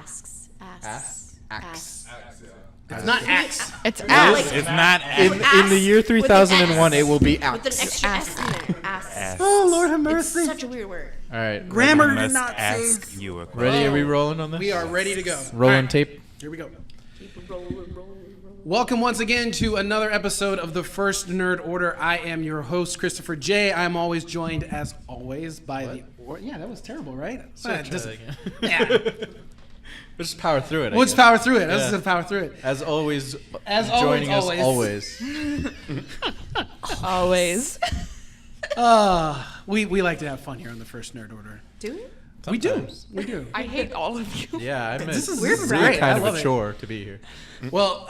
asks. Axe. It's not axe. It's ask. It's not In the year 3001, it will be With an axe. extra S in there. Ask. Oh, Lord have It's mercy. such a weird word. All right. Grammar I did must not ask say. you a question. Ready? Are we rolling on this? We are ready to go. Rolling All right, tape. Here we go. Keep it rolling. Welcome once again to another episode of the First Nerd Order. I am your host, Christopher J. I'm always joined, as always, by the... Yeah, that was terrible, right? Try that again. Yeah. We'll just power through it. We'll just power through it. Let's just power through it. As always, As joining always, us always. Always. We like to have fun here on the First Nerd Order. Do we? We do. Sometimes. We do. I hate all of you. Yeah, I This is really great. I kind of love a it. chore to be here. Well,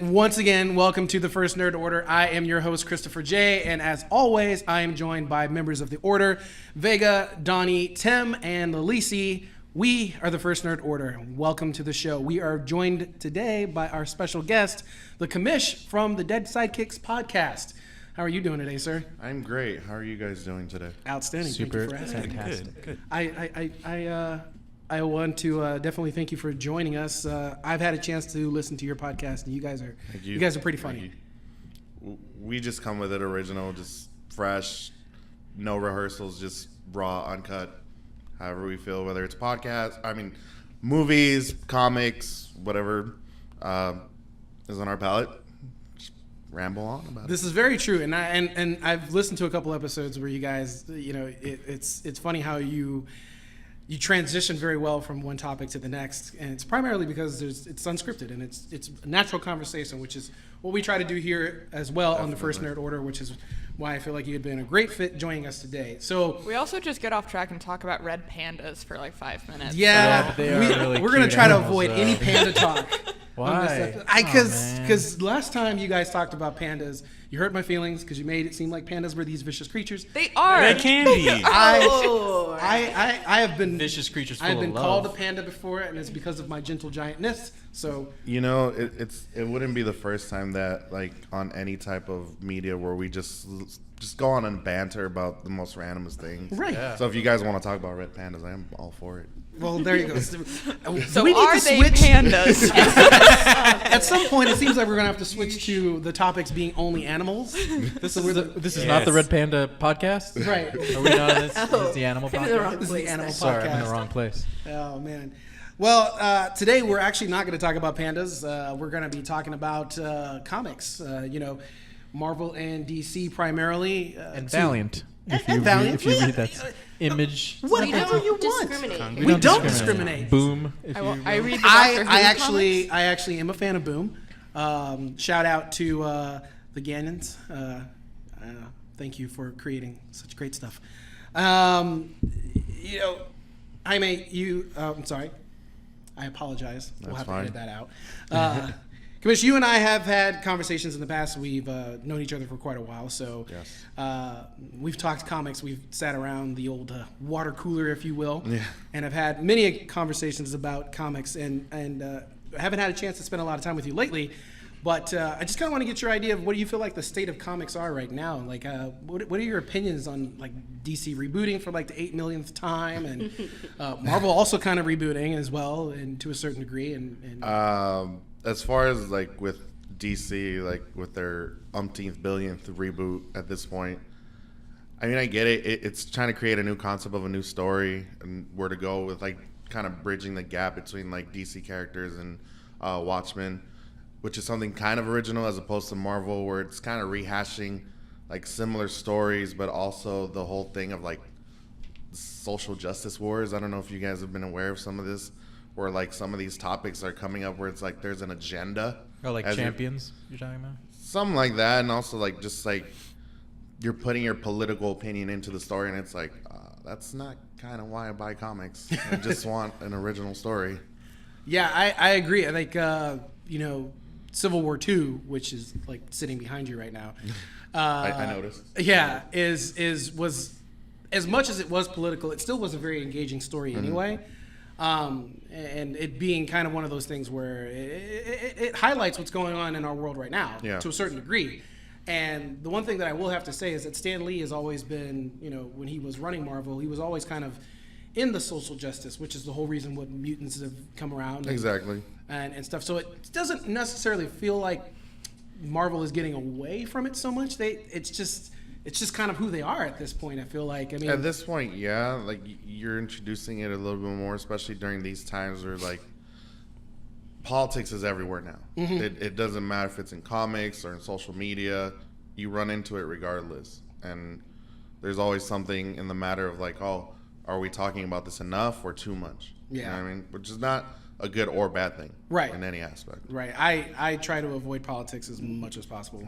once again, welcome to the First Nerd Order. I am your host, Christopher J. And as always, I am joined by members of the Order, Vega, Donnie, Tim, and Lisi. We are the First Nerd Order. Welcome to the show. We are joined today by our special guest, the Commish from the Dead Sidekicks podcast. How are you doing today, sir? I'm great. How are you guys doing today? Outstanding. Super Thank you for asking. fantastic. Good. I want to definitely thank you for joining us. I've had a chance to listen to your podcast, and you guys are pretty funny. We just come with it original, just fresh, no rehearsals, just raw, uncut, however we feel, whether it's movies, comics, whatever is on our palate. Just ramble on about it. This is very true, and I've listened to a couple episodes where you guys, it's funny how you transition very well from one topic to the next, and it's primarily because it's unscripted and it's a natural conversation, which is what we try to do here as well on the First Nerd Order, which is why I feel like you'd been a great fit joining us today. So We also just get off track and talk about red pandas for like 5 minutes. yeah, but they are really we're gonna cute try to animals, avoid though. any panda talk. Why? Because last time you guys talked about pandas, you hurt my feelings because you made it seem like pandas were these vicious creatures. They are. They can be. I have been Vicious creatures full I've been of called a love. panda before, and it's because of my gentle giantness. So You know, it wouldn't be the first time that, like, on any type of media where we just go on and banter about the most randomest things. right. Yeah. So if you guys want to talk about red pandas, I am all for it. Well, there you go. So we need are to they switch. pandas? At some point, it seems like we're gonna have to switch to the topics being only animals. This is not the Red Panda podcast? Right. Are we not? This is the animal I'm in the wrong podcast? This is the place animal then. Sorry, I'm in podcast. the wrong place. Oh man. Well, today we're actually not going to talk about pandas. We're going to be talking about comics. Marvel and DC primarily. And to- Valiant. And Valiant. If you read that image. Whatever you want. Discriminate. We don't discriminate. Boom. If I read the I Doctor Who I actually am a fan of Boom. Shout out to the Gannons. Thank you for creating such great stuff. I'm sorry. I apologize. We'll have fine. to edit that out. Commish, you and I have had conversations in the past. We've known each other for quite a while, so Yes. we've talked comics. We've sat around the old water cooler, if you will, Yeah. and have had many conversations about comics. And haven't had a chance to spend a lot of time with you lately. But I just kind of want to get your idea of what do you feel like the state of comics are right now. Like, what are your opinions on like DC rebooting for like the 8 millionth time, and Marvel also kind of rebooting as well, and to a certain degree. And As far as, like, with DC, like, with their umpteenth billionth reboot at this point, I mean, I get it. It's trying to create a new concept of a new story and where to go with, like, kind of bridging the gap between, like, DC characters and Watchmen, which is something kind of original as opposed to Marvel, where it's kind of rehashing, like, similar stories, but also the whole thing of, like, social justice wars. I don't know if you guys have been aware of some of this, where, like, some of these topics are coming up where it's like there's an agenda. Or like as Champions, you're talking about? something like that, and also, like, just, like, you're putting your political opinion into the story, and it's like, that's not kind of why I buy comics. I just want an original story. yeah, I agree. I think Civil War II, which is like sitting behind you right now. I noticed. Yeah, was as much as it was political, it still was a very engaging story anyway. And it being kind of one of those things where it highlights what's going on in our world right now to a certain degree. And the one thing that I will have to say is that Stan Lee has always been, when he was running Marvel, he was always kind of in the social justice, which is the whole reason what mutants have come around. Exactly. And stuff. So it doesn't necessarily feel like Marvel is getting away from it so much. It's just kind of who they are at this point. I feel like. I mean, At this point, yeah, like you're introducing it a little bit more, especially during these times where like politics is everywhere now. It doesn't matter if it's in comics or in social media. You run into it regardless, and there's always something in the matter of like, oh, are we talking about this enough or too much? Yeah. You know what I mean, which is not a good or bad thing, Right. in any aspect. right. I try to avoid politics as much as possible.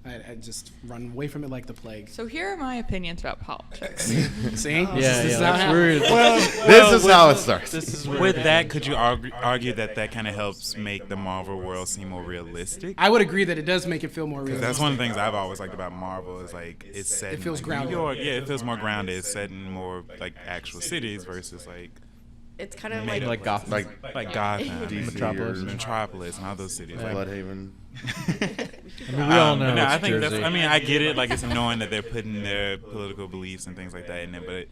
I just run away from it like the plague. So here are my opinions about politics. See? Yeah, This is that's how- weird. This is how it starts. This is With that, could you argue that kind of helps make the Marvel world seem more realistic? I would agree that it does make it feel more realistic. That's one of the things I've always liked about Marvel is like it's set. It feels in, like, grounded. New York, yeah, it feels more grounded. It's set in more like actual cities versus like It's kind of made like like Gotham. like Gotham, DC Metropolis. or Metropolis, and all those cities. Like, Bloodhaven. I mean, we all know. No, I it's think Jersey. that's. I mean, I get it. Like, it's annoying that they're putting their political beliefs and things like that in it, but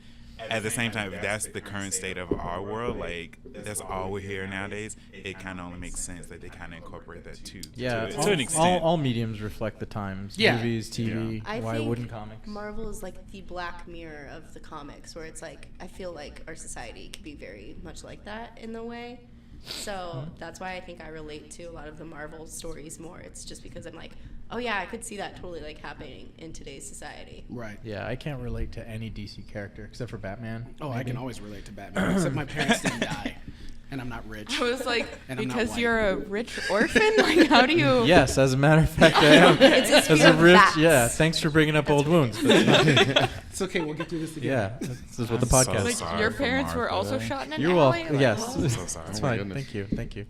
at the same time, if that's the current state of our world, like that's all we're hearing nowadays, it kind of only makes sense that they kind of incorporate that too. Yeah, to an all, extent. all mediums reflect the times. Yeah. Movies, TV. I Why think wouldn't comics? Marvel is like the Black Mirror of the comics, where it's like I feel like our society could be very much like that in a way. So that's why I think I relate to a lot of the Marvel stories more. It's just because I'm like, oh yeah, I could see that totally like happening in today's society. Right. Yeah, I can't relate to any DC character except for Batman. Oh, I maybe. can always relate to Batman, except my parents didn't die, and I'm not rich. I was like, And I'm not because white. you're a rich orphan? Like, how do you? Yes, as a matter of fact, I am. It's a As fear a of rich, bats. yeah. Thanks for bringing up old wounds. But It's okay. We'll get through this together. yeah, this is what the I'm so podcast. Like, sorry your for parents were Martha. also shot in an You're alley? welcome. Like, Yes, I'm so sorry. it's Oh my fine. goodness. Thank you.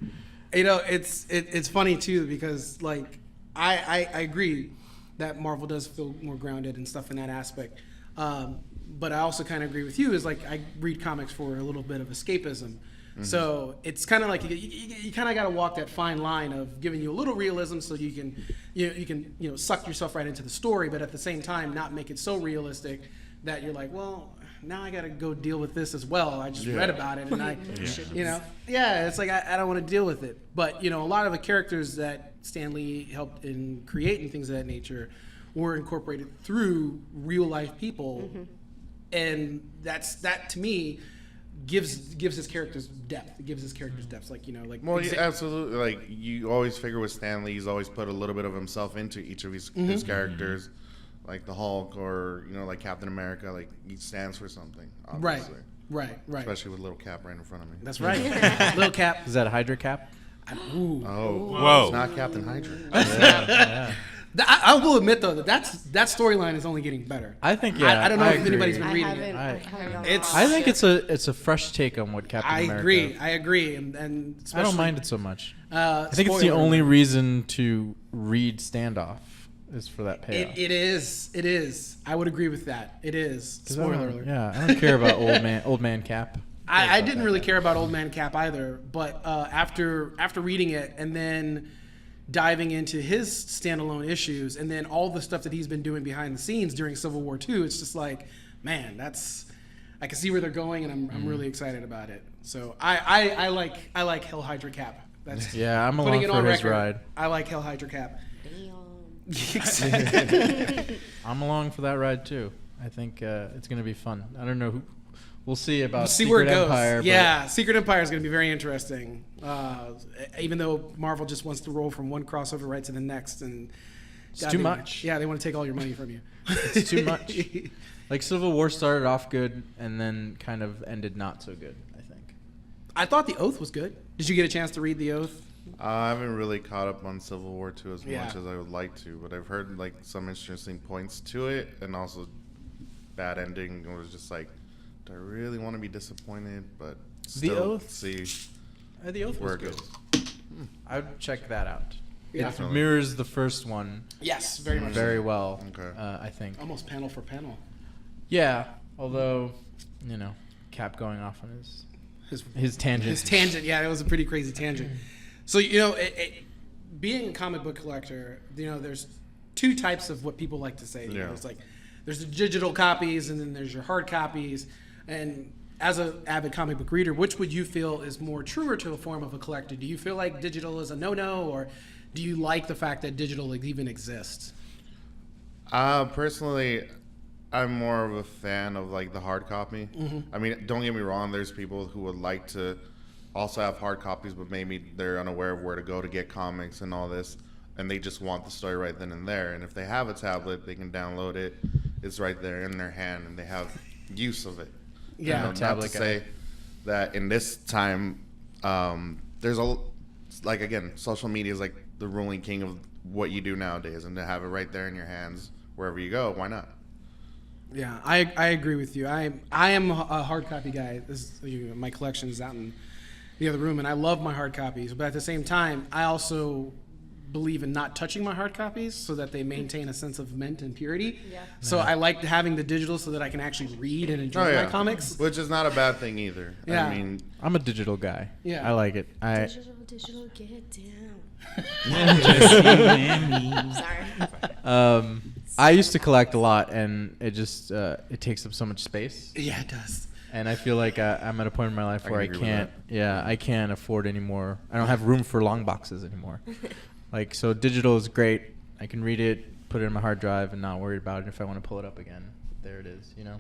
You know, it's funny too because like I agree that Marvel does feel more grounded and stuff in that aspect. But I also kind of agree with you is like I read comics for a little bit of escapism. So it's kind of like you kind of got to walk that fine line of giving you a little realism so you can suck yourself right into the story, but at the same time not make it so realistic that you're like, well, now I got to go deal with this as well. I just read about it and it's like I don't want to deal with it. But a lot of the characters that Stan Lee helped in creating things of that nature were incorporated through real life people, and that to me gives his characters depth. It gives his characters depth, Well, yeah, absolutely. Like you always figure with Stan Lee, he's always put a little bit of himself into each of his characters, like the Hulk or like Captain America. Like he stands for something, obviously. Right. Especially with little Cap right in front of me. That's right. Little Cap. Is that a Hydra cap? Ooh. Oh, Whoa. It's not Captain Hydra. Yeah. I will admit though that storyline is only getting better. I think I don't know if agree. anybody's been I reading haven't. it. I haven't It's- I think it's a fresh take on what Captain I America. agree, and I especially, don't mind it so much. I I think it's the only reason to read Standoff is for that payoff. It is. I would agree with that. It is. 'Cause I Spoiler don't- alert. Yeah, I don't care about old man Cap. I didn't really care about Old Man Cap either, but after reading it and then diving into his standalone issues and then all the stuff that he's been doing behind the scenes during Civil War II, it's just like, man, I can see where they're going, and I'm really excited about it. So I like Hell Hydra Cap. That's Yeah, I'm putting along it for on his record. ride. I like Hell Hydra Cap. Damn. I'm along for that ride too. I think it's gonna be fun. I don't know who. We'll see about See Secret where it goes. Empire. but Yeah, Secret Empire is going to be very interesting. Even though Marvel just wants to roll from one crossover right to the next, and It's too much. Yeah, they want to take all your money from you. It's too much. Like Civil War started off good and then kind of ended not so good, I think. I thought The Oath was good. Did you get a chance to read The Oath? I haven't really caught up on Civil War II as Yeah. much as I would like to, but I've heard like some interesting points to it, and also bad ending. It was just like, do I really want to be disappointed? But still Oath? see The Oath where was it good. goes. I would check that out. Yeah. It mirrors the first one Yes, very much. very well. Okay. I think. Almost panel for panel. Yeah, although, Cap going off on his tangent. His tangent, yeah, it was a pretty crazy tangent. So being a comic book collector, there's two types of what people like to say. Yeah. There's the digital copies, and then there's your hard copies. And as an avid comic book reader, which would you feel is more truer to the form of a collector? Do you feel like digital is a no-no, or do you like the fact that digital even exists? Personally, I'm more of a fan of like the hard copy. I mean, don't get me wrong. There's people who would like to also have hard copies, but maybe they're unaware of where to go to get comics and all this, and they just want the story right then and there. And if they have a tablet, they can download it. It's right there in their hand, and they have use of it. Yeah, not to say that in this time, there's again, social media is like the ruling king of what you do nowadays, and to have it right there in your hands wherever you go, why not? Yeah, I agree with you. I am a hard copy guy. My collection is out in the other room, and I love my hard copies. But at the same time, I also believe in not touching my hard copies so that they maintain a sense of mint and purity. Yeah. So I like having the digital so that I can actually read and enjoy my comics. Which is not a bad thing either. Yeah. I mean, I'm a digital guy. Yeah. I like it. Digital, get down. Sorry. I used to collect a lot, and it just it takes up so much space. Yeah, it does. And I feel like I'm at a point in my life where I agree with can't. Yeah, I can't afford anymore. I don't have room for long boxes anymore. Like, so digital is great. I can read it, put it in my hard drive, and not worry about it if I want to pull it up again. There it is, you know.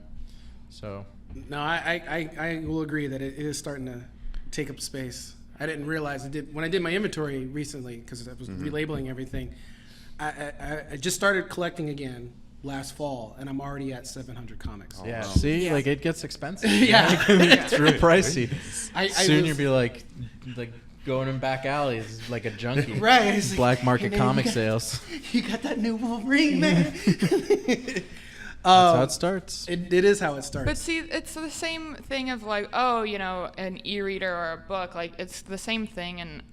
So. No, I will agree that it is starting to take up space. I didn't realize it did when I did my inventory recently because I was relabeling everything. I just started collecting again last fall, and I'm already at 700 comics. Oh, yeah, wow. See, like it gets expensive. Yeah, it's real pricey. Soon I you'll be like going in back alleys like a junkie. Right. It's Black like, market hey, comic sales. You got that new Wolverine, man. That's how it starts. It is how it starts. But see, it's the same thing of like, oh, you know, an e-reader or a book. Like, it's the same thing. And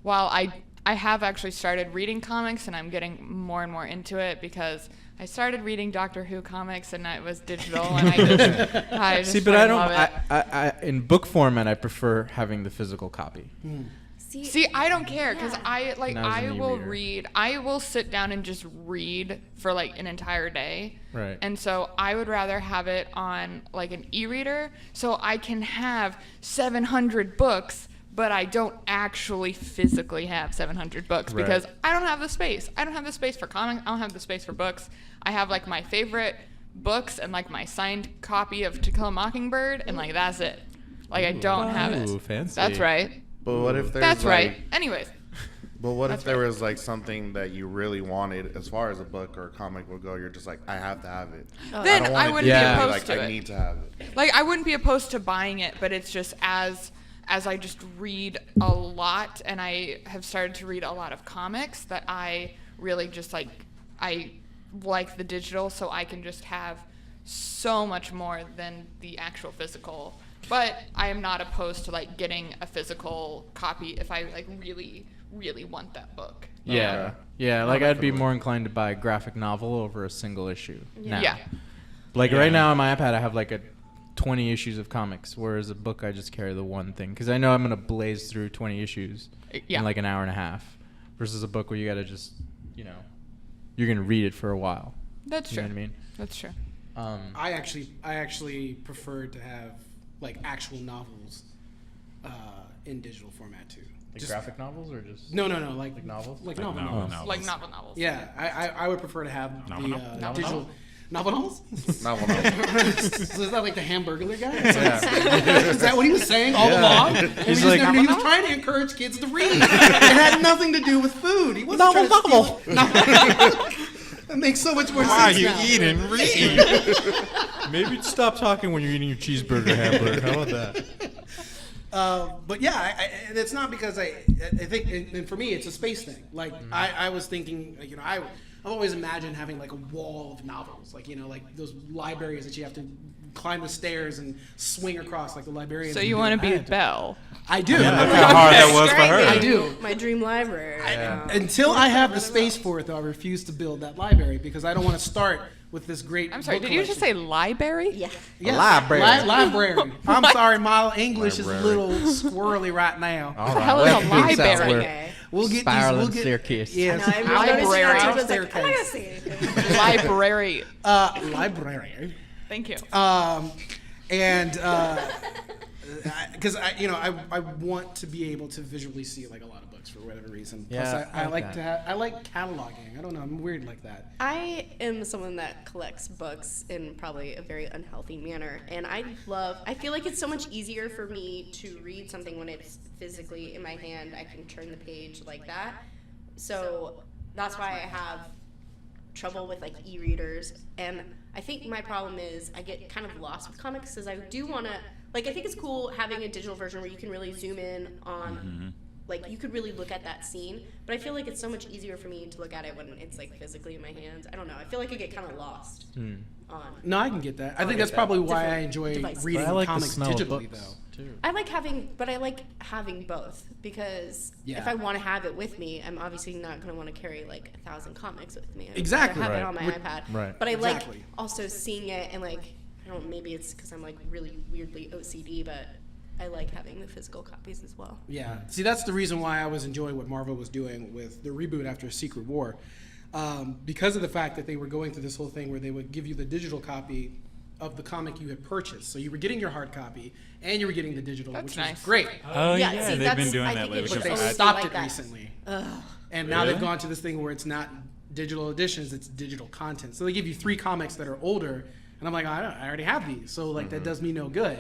while I have actually started reading comics, and I'm getting more and more into it because I started reading Doctor Who comics, and it was digital, and I just see, but I love it. I in book format, I prefer having the physical copy. See, I don't care because Now as an I will e-reader. read. I will sit down and just read for like an entire day. Right. And so I would rather have it on like an e-reader so I can have 700 books, but I don't actually physically have 700 books because I don't have the space. I don't have the space for comics. I don't have the space for books. I have like my favorite books and like my signed copy of To Kill a Mockingbird, and like that's it. Like I don't have it. Ooh, fancy. That's right. but what if there's That's like, right. Anyways. But what if That's there right. was like something that you really wanted as far as a book or a comic would go? You're just like, I have to have it. Then don't I want wouldn't be to opposed like, to I it. need to have it. Like I wouldn't be opposed to buying it, but it's just as I just read a lot, and I have started to read a lot of comics, that I really just like the digital, so I can just have so much more than the actual physical. But I am not opposed to like getting a physical copy if I like really, really want that book. Yeah. Yeah, like I'd be more inclined to buy a graphic novel over a single issue. Now. Yeah. Like right now on my iPad, I have like 20 issues of comics, whereas a book I just carry the one thing because I know I'm gonna blaze through 20 issues in like an hour and a half, versus a book where you gotta just, you know, you're gonna read it for a while. That's You true. know what I mean? That's true. I actually prefer to have like actual novels in digital format too. Like Just- graphic novels or just No, like novels? Like Like novel novel novels. novels. Like novel novels. Yeah, I would prefer to have Novel the novel? digital novel novels. Novel novels. So is that like the Hamburglar guy? Is that what he was saying all along? And He's he like, was trying to encourage kids to read. It had nothing to do with food. He wasn't trying to steal. It makes so much more Why sense you now. eat and read? Maybe stop talking when you're eating your cheeseburger hamburger. How about that? But yeah, it's not because I think, and for me, it's a space thing. Like I was thinking, you know, I've always imagined having like a wall of novels, like, you know, like those libraries that you have to climb the stairs and swing across, like the librarians. So would you do. want to be I a Belle? I do. Look how hard that was for her. I do. My dream library. Until I have the space for it, though, I refuse to build that library because I don't want to start with this great. I'm sorry, book did you just say collection. library? Yeah. Yes. Library. Library. I'm sorry, my English is a Library. little squirrely right now. All the hell is a library? Okay. We'll get Spiraling these. We'll staircase. Yes. No, I noticed Library. that too, but I was like, I'm not gonna say anything. Library. Library. Thank you. And because I want to be able to visually see like a lot of books for whatever reason. Yeah, Plus, I like that. I like cataloging. I don't know. I'm weird like that. I am someone that collects books in probably a very unhealthy manner, and I feel like it's so much easier for me to read something when it's physically in my hand. I can turn the page like that. So that's why I have trouble with like e-readers, and I think my problem is I get kind of lost with comics because I do want to, like, I think it's cool having a digital version where you can really zoom in on like you could really look at that scene, but I feel like it's so much easier for me to look at it when it's like physically in my hands. I don't know. I feel like I get kind of lost on. No, I can get that. I think that's probably why I enjoy Devices. reading But I like comics the smell digitally, of books, though. too. I like having both because Yeah. if I want to have it with me, I'm obviously not going to want to carry like 1,000 comics with me. I'd Exactly. rather have Right. it on my iPad. Right. But I Exactly. like also seeing it and like, I don't know, maybe it's because I'm like really weirdly OCD, but I like having the physical copies as well. Yeah. See, that's the reason why I was enjoying what Marvel was doing with the reboot after Secret War. Because of the fact that they were going through this whole thing where they would give you the digital copy of the comic you had purchased. So you were getting your hard copy and you were getting the digital, That's which nice. was great. Oh Yeah, yeah, see, they've that's- been doing I that think lately. it's But they always stopped like it that. recently. Ugh. And now they've Really? gone to this thing where it's not digital editions, it's digital content. So they give you 3 comics that are older, and I'm like, I already have these. So like that does me no good.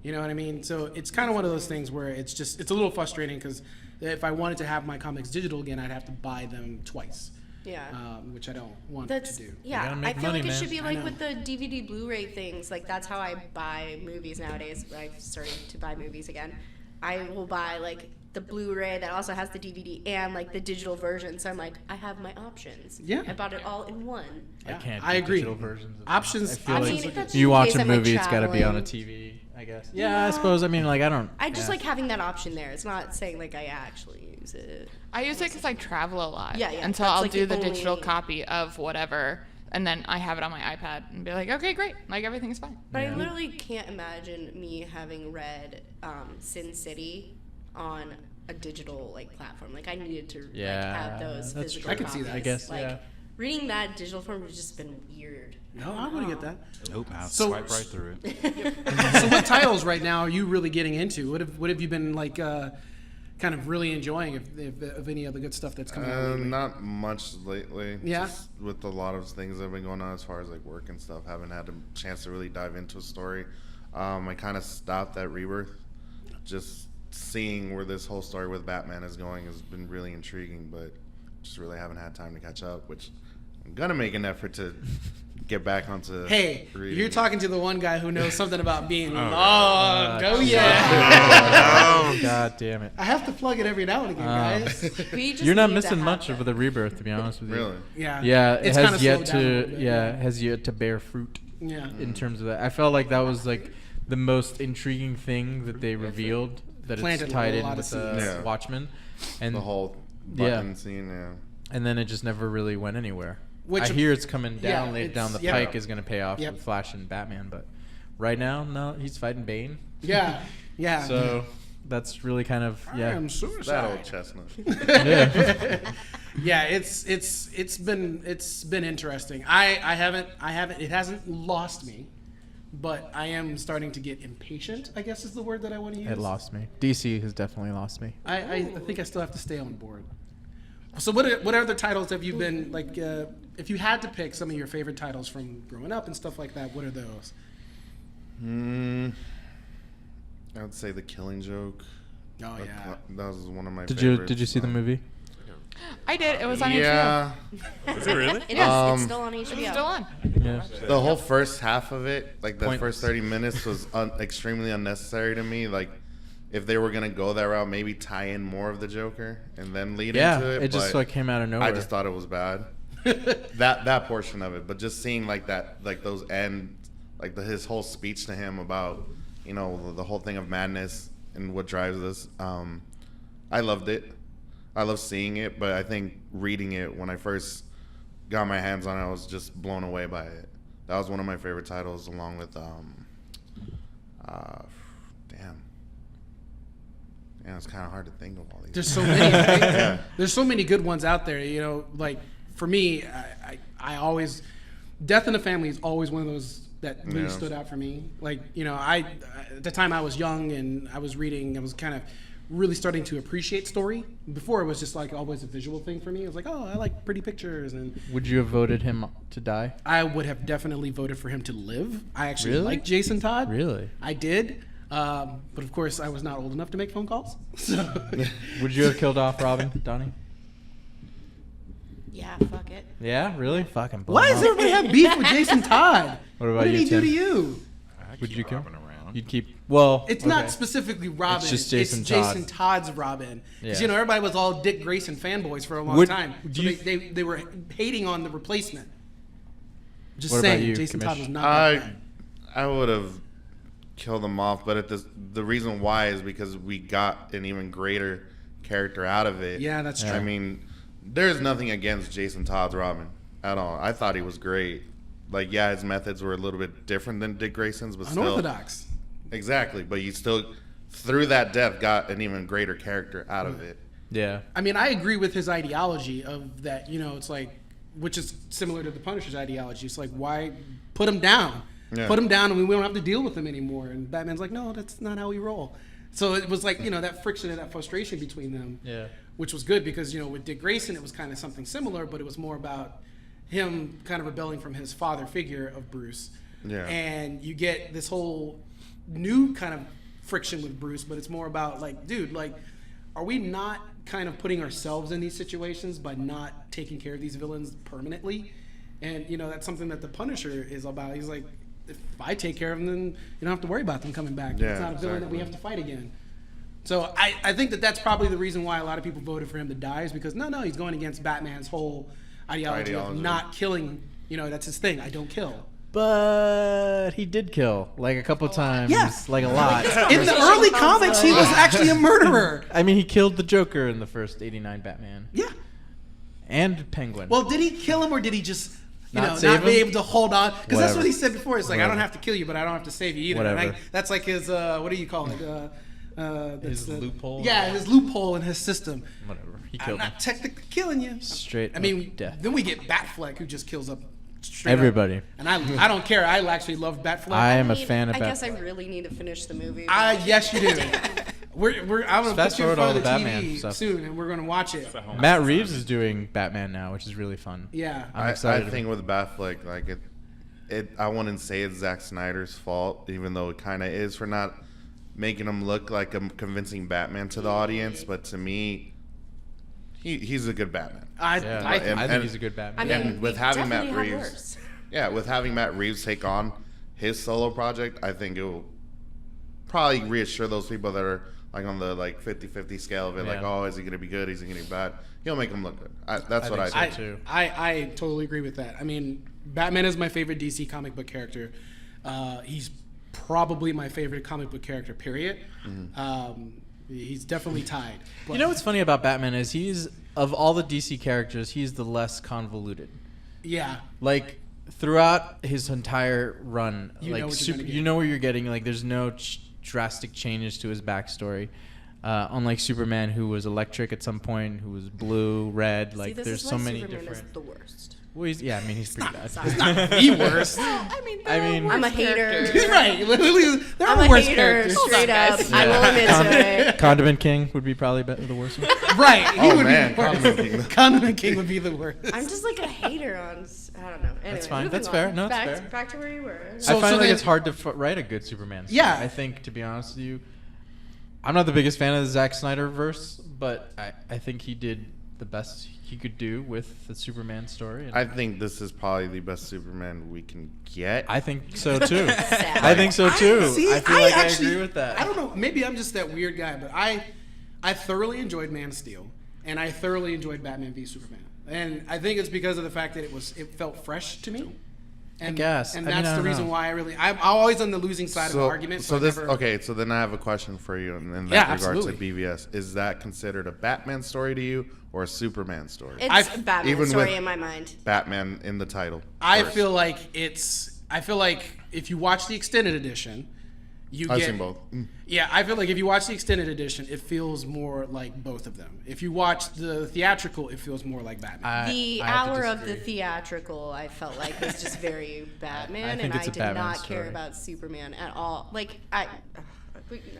You know what I mean? So it's kind of one of those things where it's a little frustrating because if I wanted to have my comics digital again, I'd have to buy them twice, Yeah. which I don't want That's to do. yeah. gotta I make feel money, like it man. should be I like know. with the DVD Blu-ray things. Like that's how I buy movies nowadays. I've started to buy movies again. I will buy like the Blu-ray that also has the DVD and like the digital version. So I'm like, I have my options. Yeah. I bought it all in one. Yeah, I can't. I do agree. Digital versions. Of Options- I feel I like mean, if that's you in watch case a I'm, like, movie, it's got to be on a traveling. TV. I guess. Yeah, I suppose. I mean, like I don't. I just yeah. like having that option there. It's not saying like I actually use it. I use it because I travel a lot. Yeah, yeah, And so that's, I'll like, do the the digital only- copy of whatever, and then I have it on my iPad and be like, okay, great. Like everything's fine. But I literally can't imagine me having read Sin City on a digital like platform. Like I needed to like, have those that's physical true. I can see copies. that. I guess, Like yeah. reading that digital form has just been weird. No, I want to get that. Nope, I'll So- swipe right through it. So what titles right now are you really getting into? What have you been like kind of really enjoying of any of the good stuff that's coming out lately? Not much lately. Yeah? Just with a lot of things that have been going on as far as like work and stuff. Haven't had a chance to really dive into a story. I kind of stopped at Rebirth. Just seeing where this whole story with Batman is going has been really intriguing, but just really haven't had time to catch up, which I'm going to make an effort to get back onto Hey, reading. you're talking to the one guy who knows something about being logged. God. Oh yeah. God damn it. I have to plug it every now and again, guys. We just You're not need to missing have much that. of the rebirth, to be honest with you. Really? Yeah. Yeah, it It's kinda has yet slowed down a little to. bit, Yeah, has yet to bear fruit Yeah. in terms of that. I felt like that was like the most intriguing thing that they revealed. That Planted it's a tied in lot of with seeds. Yeah. Watchmen, and The whole Yeah. button scene, yeah. and then it just never really went anywhere. Which- I hear it's coming yeah, down it's- down the yeah. pike is going to pay off Yep. with Flash and Batman, but right now, no, he's fighting Bane. Yeah. Yeah. So that's really kind of I yeah. am That suicide. old chestnut. yeah. Yeah, it's been interesting. I haven't it hasn't lost me, but I am starting to get impatient, I guess is the word that I want to use. It lost me. DC has definitely lost me. I think I still have to stay on board. So what other titles have you been like? If you had to pick some of your favorite titles from growing up and stuff like that, what are those? I would say The Killing Joke. Oh yeah. That was one of my Did favorites. you see the movie? I did. It was on HBO. Yeah. Is it really? It is. It's still on HBO. It's still on. Yeah. The whole first half of it, like the Pointless. first 30 minutes, was extremely unnecessary to me. Like, if they were gonna go that route, maybe tie in more of the Joker and then lead Yeah, into it. it just but like came out of nowhere. I just thought it was bad. that portion of it, but just seeing like that, like those end, like his whole speech to him about, you know, the whole thing of madness and what drives us. I loved it. I love seeing it, but I think reading it when I first got my hands on it, I was just blown away by it. That was one of my favorite titles, along with Yeah, it's kind of hard to think of all these. There's so many. Right? Yeah. There's so many good ones out there. You know, like for me, I always Death in the Family is always one of those that really stood out for me. Like, you know, I at the time I was young and I was reading, I was kind of really starting to appreciate story. Before it was just like always a visual thing for me. It was like, oh, I like pretty pictures. And Would you have voted him to die? I would have definitely voted for him to live. I actually Really? like Jason Todd. Really? I did. But of course, I was not old enough to make phone calls. So Would you have killed off Robin, Donnie? Yeah, fuck it. Yeah, really? Fucking blow why him does up. everybody have beef with Jason Todd? What about What did you, he do Tim? to you? Would you kill? Robin around. You'd keep. Well, It's okay. not specifically Robin. It's just Jason it's Todd. Jason Todd's Robin. Because, Yeah. you know, everybody was all Dick Grayson fanboys for a long Would- time. do So you- they were hating on the replacement. Just What about saying, you, Jason Kamish? Todd was not that bad. I would have killed him off, but the reason why is because we got an even greater character out of it. Yeah, that's true. I mean, there's nothing against Jason Todd's Robin at all. I thought he was great. Like, yeah, his methods were a little bit different than Dick Grayson's, but still Unorthodox. exactly. But you still, through that death, got an even greater character out of it. Yeah. I mean, I agree with his ideology of that, you know, it's like, which is similar to the Punisher's ideology. It's like, why put him down? Yeah. Put him down and we don't have to deal with him anymore. And Batman's like, no, that's not how we roll. So it was like, you know, that friction and that frustration between them, Yeah. which was good because, you know, with Dick Grayson, it was kind of something similar, but it was more about him kind of rebelling from his father figure of Bruce. Yeah. And you get this whole new kind of friction with Bruce, but it's more about like, dude, like, are we not kind of putting ourselves in these situations by not taking care of these villains permanently? And, you know, that's something that the Punisher is about. He's like, if I take care of them, then you don't have to worry about them coming back. Yeah, it's not a villain that we exactly. have to fight again. So I think that that's probably the reason why a lot of people voted for him to die is because, no, he's going against Batman's whole ideology of not killing. You know, that's his thing. I don't kill. But he did kill like a couple times. Yeah. Like a lot. In the early comics, he was actually a murderer. I mean, he killed the Joker in the first '89 Batman Yeah. and Penguin. Well, did he kill him or did he just, Not save not be him? able to hold on? Because that's Whatever. what he said before. It's like, I Whatever. don't have to kill you, but I don't have to save you either. Whatever. And that's like his, what do you call it? His loophole? Yeah, his loophole in his system. Whatever. He I'm killed him. not technically killing you. Straight I mean, up death. then we get Batfleck, who just kills up straight Everybody. up. And I don't care. I actually love Batfleck. I am a mean, fan of I guess I Batman. really need to finish the movie. Yes, you do. I'm gonna Fast put you in forward front all of the the Batman TV stuff. soon, and we're gonna watch it. Matt Reeves is doing Batman now, which is really fun. Yeah. I'm I excited. think with Batfleck, like I wouldn't say it's Zack Snyder's fault, even though it kind of is for not making him look like a convincing Batman to the audience. But to me, he's a good Batman. I I think he's a good I Batman. mean, And with we having Matt definitely had Reeves- worse. Yeah, with having Matt Reeves take on his solo project, I think it will probably reassure those people that are like on the like 50-50 scale of it, like, Yeah. oh, is he going to be good? Is he going to be bad? He'll make him look good. That's what I think think. so, too. I totally agree with that. I mean, Batman is my favorite DC comic book character. He's probably my favorite comic book character, period. He's definitely tied. But You know what's funny about Batman is he's, of all the DC characters, he's the less convoluted. Yeah. Like throughout his entire run, You know like what you're gonna get. you know where you're getting. Like there's no drastic changes to his backstory. Unlike Superman, who was electric at some point, who was blue, red. Like See, this there's is so why many Superman different. is the worst. Well, he's pretty bad. The worst. I mean, I mean- I'm a hater. Right. Literally, there I'm are a worse hater, characters. straight up. guys. I will admit to it. Condiment King would be probably the worst one. Right. He Oh, would man, be the Condiment worst. King. Condiment King would be the worst. I'm just like a hater on. I don't know. Anyway, That's fine. moving That's fair. on. No, it's back, fair. Back to where you were. So- I find like then- it's hard to write a good Superman story. Yeah. I think, to be honest with you, I'm not the biggest fan of the Zack Snyder verse, but I think he did the best he could do with the Superman story. And I think this is probably the best Superman we can get. I think so too. Sad. I think so too. See, I feel like actually, I agree with that. I don't know. Maybe I'm just that weird guy, but I thoroughly enjoyed Man of Steel, and I thoroughly enjoyed Batman v Superman, and I think it's because of the fact that it felt fresh to me. And, guess. and I mean, that's I the don't reason know. why I'm always on the losing side of the argument. So I this never- okay. So then I have a question for you in that Yeah, regard to absolutely. BVS. Is that considered a Batman story to you or a Superman story? It's I- a Batman even story with- in my mind. Batman in the title. I first. feel like if you watch the extended edition, I've seen both. Yeah, I feel like if you watch the extended edition, it feels more like both of them. If you watch the theatrical, it feels more like Batman. The I have to hour of the disagree. theatrical, I felt like was just very Batman, think and it's I a did Batman not story. care about Superman at all. Like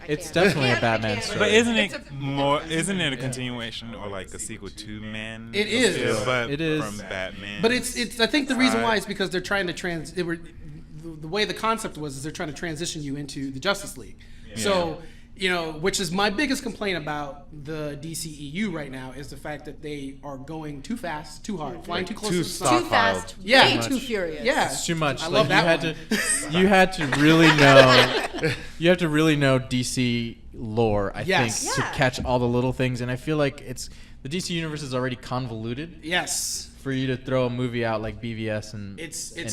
It's can't. definitely a I Batman can't. story. But isn't it a continuation or like a sequel to Man? It is. Yeah, but It is. from Batman. But it's. I think the reason why is because they're trying to the way the concept was is they're trying to transition you into the Justice League. So, which is my biggest complaint about the DCEU right now is the fact that they are going too fast, too hard, flying too close Too to the sun. Too fast, Yeah. way too furious. Yeah, It's too much. I Like love that you had to really know. You have to really know DC lore, I Yes. think, to Yeah. catch all the little things. And I feel like the DC universe is already convoluted Yes, for you to throw a movie out like BVS and it's and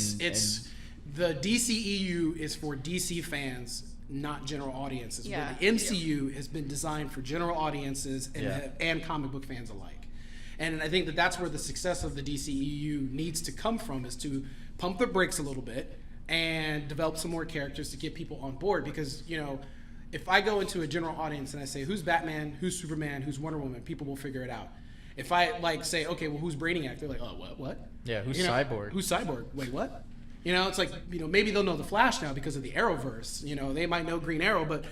the DCEU is for DC fans, not general audiences. Yeah. Where the MCU has been designed for general audiences Yeah. and comic book fans alike. And I think that that's where the success of the DCEU needs to come from, is to pump the brakes a little bit and develop some more characters to get people on board. Because, if I go into a general audience and I say, who's Batman, who's Superman, who's Wonder Woman, people will figure it out. If I say, okay, well, who's Brainiac? They're like, oh, what? Yeah, who's Cyborg? Who's Cyborg? Wait, what? It's like, maybe they'll know the Flash now because of the Arrowverse. They might know Green Arrow, but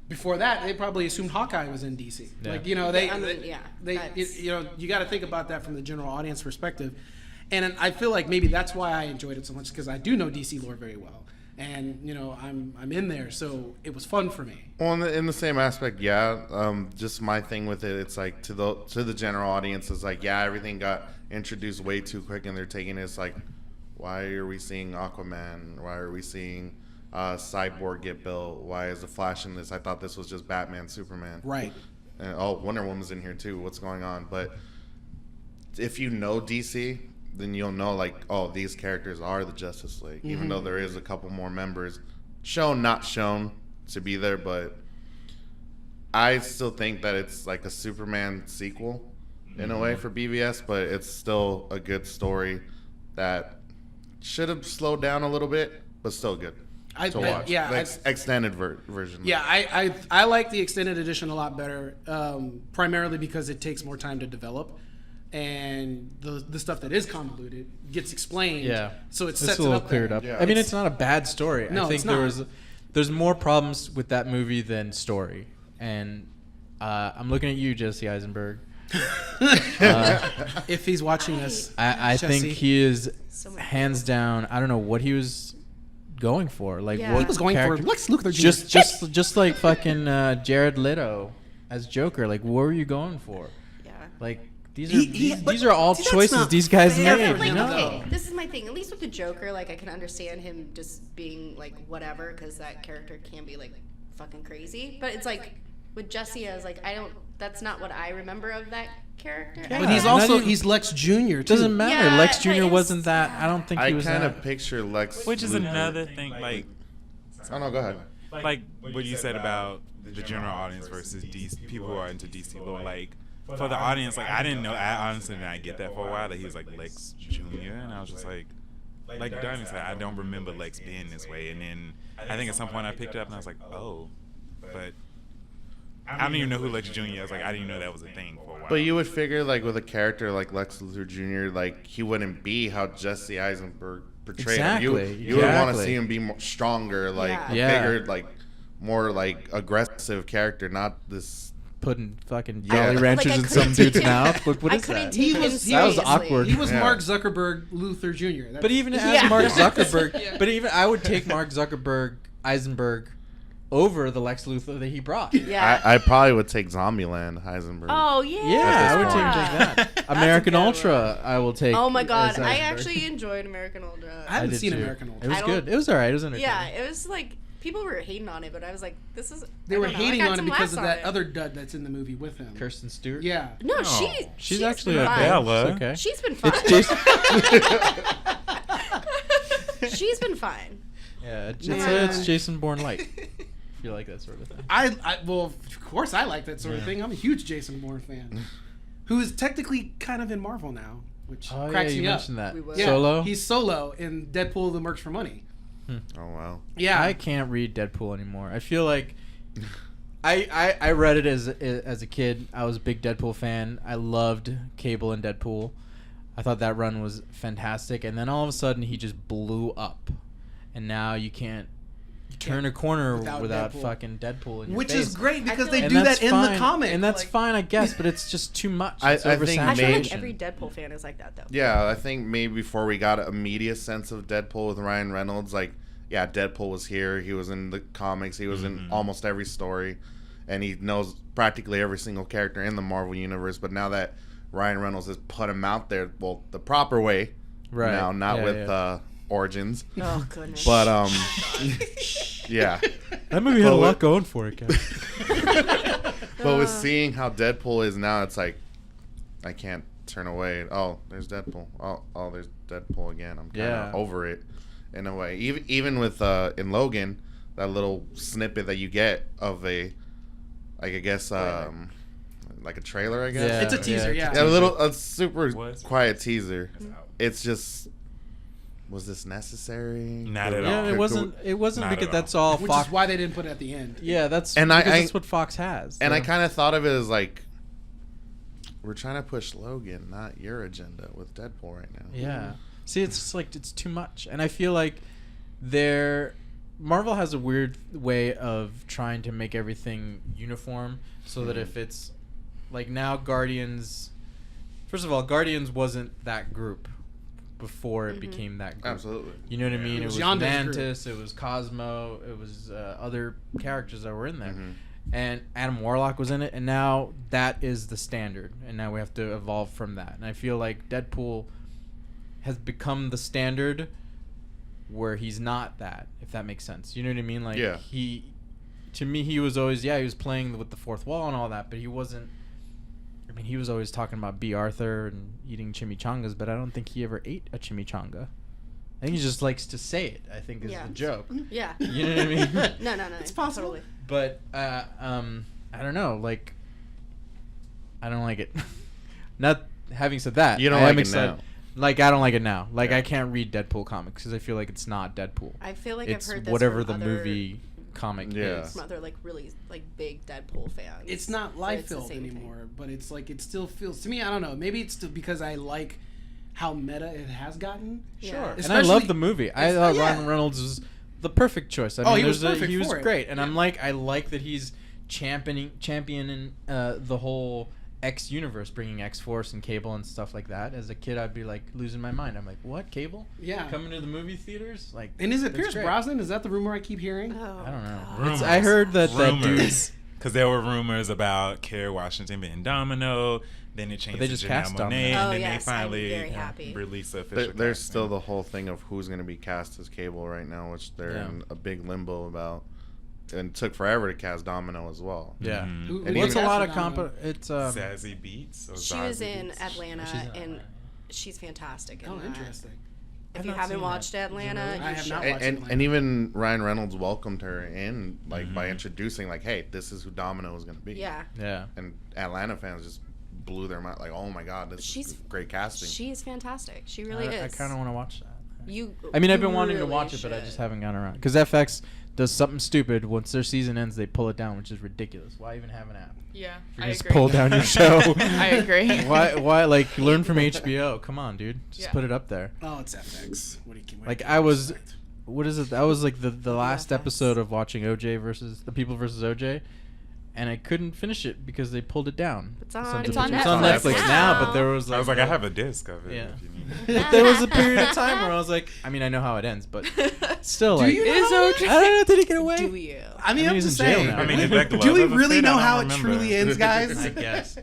before that, they probably assumed Hawkeye was in DC. Yeah. Like, that's- you got to think about that from the general audience perspective. And I feel like maybe that's why I enjoyed it so much, because I do know DC lore very well. And, I'm in there, so it was fun for me. Well, in the same aspect, yeah. Just my thing with it, it's like to the general audience, it's like, yeah, everything got introduced way too quick, and they're taking it. It's like, why are we seeing Aquaman? Why are we seeing Cyborg get built? Why is the Flash in this? I thought this was just Batman, Superman. Right. And, Wonder Woman's in here too. What's going on? But if you know DC, then you'll know, like, oh, these characters are the Justice League, even though there is a couple more members shown, not shown to be there. But I still think that it's like a Superman sequel in a way for BVS, but it's still a good story that should have slowed down a little bit, but still good to watch. The extended version. Yeah, I like the extended edition a lot better, primarily because it takes more time to develop, and the stuff that is convoluted gets explained. Yeah, so it it's sets a little it up cleared there. up. Yeah. I mean, it's not a bad story. No, I think it's not. there's more problems with that movie than story. And I'm looking at you, Jesse Eisenberg. If he's watching this, I think Jesse. he is So much hands down. I don't know what he was going for. Like Yeah. what he was going character- for Lex Luthor Jr. just like fucking Jared Leto as Joker. Like, what were you going for? Yeah. Like these He- are but these are all that's choices not these guys fair. made. Like, You know? okay, this is my thing. At least with the Joker, like, I can understand him just being like whatever, because that character can be like fucking crazy. But it's like with Jesse, I was like, that's not what I remember of that character. Yeah. But he's Not also even- he's Lex Jr. too. Doesn't matter. Yeah, Lex but Jr. it's- wasn't that. I don't think he I was kind that. of picture Lex. Which is Luthor. another thing, like Oh no, go ahead. like what you said about the general audience versus DC, people who are into DC lore. Like for the audience, like I didn't know. I honestly did not get that for a while. That he was like Lex Jr. And I was just like Donnie said, I don't remember Lex being this way. And then I think at some point I picked it up and I was like, oh, but I don't even know who Lex Jr. is. Like I didn't even know that was a thing for a while. But you would figure, like, with a character like Lex Luthor Jr., like, he wouldn't be how Jesse Eisenberg portrayed him. You would want to Exactly. see him be more stronger, like, Yeah. a Yeah. bigger, like, more, like, aggressive character, not this. Putting fucking Yeah. Jolly Ranchers Like, I in some couldn't dude's take him- mouth. What I is couldn't that? take him That was seriously. awkward. He was Yeah. Mark Zuckerberg Luthor Jr. That's- But even as Yeah. Mark Zuckerberg, Yeah. but even I would take Mark Zuckerberg Eisenberg over the Lex Luthor that he brought. Yeah. I probably would take Zombieland Heisenberg. Oh yeah. Yeah, I would Yeah. take that. American good one. Ultra, I will take. Oh my god, as I Eisenberg. actually enjoyed American Ultra. I haven't did seen too. American Ultra. It was I don't- good. It was alright. It was entertaining. Yeah, it was like people were hating on it, but I was like, this is. They I were don't know, I hating got on it some because of laughs that on it. other dud that's in the movie with him. Kirsten Stewart. Yeah. No, Oh. She's actually been okay. fine. Bella. She's okay. She's been fine. It's Jason. She's been fine. Yeah, it's, Man. it's Jason Bourne light. If you like that sort of thing. Well, of course I like that sort of thing. I'm a huge Jason Bourne fan, who is technically kind of in Marvel now, which Oh yeah, cracks you me up. mentioned that. We will. Yeah, Solo. He's Solo in Deadpool: The Mercs for Money. Oh wow. Yeah. I can't read Deadpool anymore. I feel like I read it as a kid. I was a big Deadpool fan. I loved Cable and Deadpool. I thought that run was fantastic, and then all of a sudden he just blew up, and now you can't turn a corner without Deadpool. Fucking Deadpool in your Which face. is great because they like- do And that that's in fine, the comic. and that's like, fine, I guess, but it's just too much. I It's think I feel like oversaturation. every Deadpool fan is like that though. Yeah, I think maybe before we got a media sense of Deadpool with Ryan Reynolds, like, yeah, Deadpool was here. He was in the comics. He was in almost every story. And he knows practically every single character in the Marvel Universe. But now that Ryan Reynolds has put him out there, well, the proper way Right. now, not Yeah, with yeah. Origins. Oh goodness. But, yeah. That movie had a But lot with- going for it, guys. But with seeing how Deadpool is now, it's like, I can't turn away. Oh, there's Deadpool. Oh, there's Deadpool again. I'm kind of Yeah. over it in a way. Even with in Logan, that little snippet that you get of a, like, I guess like a trailer, I guess. Yeah, It's a teaser, yeah. A super Was- quiet teaser. It's out. It's just, was this necessary? Not at Yeah, all. it wasn't. It wasn't Not because at that's all. all which Fox. is why they didn't put it at the end. Yeah, that's And because I- that's what Fox has. And I so- kind of thought of it as like, we're trying to push Logan, not your agenda with Deadpool right now. Yeah. See, it's just like it's too much, and I feel like Marvel has a weird way of trying to make everything uniform, so that if it's like now Guardians, first of all, Guardians wasn't that group before it became that group. Absolutely. You know what I mean? It It was was Yondu's Mantis, it was Cosmo, it was other characters that were in there. And Adam Warlock was in it, and now that is the standard, and now we have to evolve from that. And I feel like Deadpool has become the standard where he's not that, if that makes sense. You know what I mean? Like, Yeah. to me, he was always, he was playing with the fourth wall and all that, but he wasn't, I mean, he was always talking about B. Arthur and eating chimichangas, but I don't think he ever ate a chimichanga. I think he just likes to say it, I think, is Yeah. the joke. Yeah. You know what I mean? No. It's possible. Totally. But I don't know. Like, I don't like it. Not having said that, You don't I am like it excited. now. Like, I don't like it now. Like, Yeah. I can't read Deadpool comics because I feel like it's not Deadpool. I feel like It's I've heard this whatever from the other, movie comic Yeah. is. from other like really like big Deadpool fans. It's not but life it's the filled same thing. anymore, but it's like it still feels to me. I don't know. Maybe it's still because I like how meta it has gotten. Yeah. Sure. And I Especially- love the movie. I it's- thought yeah. Ryan Reynolds was the perfect choice. I Oh, mean, he was there's perfect he was for it. great, and Yeah. I'm like, I like that he's championing the whole X universe, bringing X Force and Cable and stuff like that. As a kid, I'd be like losing my mind. I'm like, what, Cable? Yeah. Coming to the movie theaters? Like, And is it that's Pierce great. Brosnan? Is that the rumor I keep hearing? Oh, I don't know. God. It's, I heard that that dude. Rumors. Because there were rumors about Kerry Washington being Domino. Then it changed they to just Janelle cast Monáe, Domino. and Oh, then yes, they I'm finally very happy. released the official There's casting. still the whole thing of who's going to be cast as Cable right now, which they're Yeah. in a big limbo about. And it took forever to cast Domino as well. Yeah. Mhm. Who- And who Well, it's a cast lot for of Domino? It's Zazie Beetz. Or She Zazie was in Beetz? Atlanta, She's in and Atlanta. she's fantastic. In Oh, that. interesting. If I've you not haven't seen watched that. Atlanta, I you have should. not And, watched and, Atlanta. and even Ryan Reynolds welcomed her in, like, by introducing, like, hey, this is who Domino is going to be. Yeah. yeah. And Atlanta fans just blew their mind, like, oh my God, this She's- is great casting. She is fantastic. She really I is. kind of want to watch that. I've been wanting to watch it, but I just haven't gotten around. Because FX does something stupid. Once their season ends, they pull it down, which is ridiculous. Why even have an app? Yeah, You I just agree. pull down your show. I agree. Why? Like, learn from HBO. Come on, dude. Just Yeah. put it up there. Oh, it's FX. What do you Like, can I was. expect? What is it? That was like the last FX. episode of watching OJ versus the People versus OJ, and I couldn't finish it because they pulled it down. It's on It's Netflix. on Netflix now, but there was like I was like, I have a disc of it. Yeah. If you need it. But there was a period of time where I was like, I mean, I know how it ends, but still, Do like, you Is know? OJ? I don't know. Did he get away? Do you? I mean, I mean, I'm he's just in jail saying. now. I mean, did that glove Do we ever really fit? know I how don't it remember. truly ends, guys? I guess.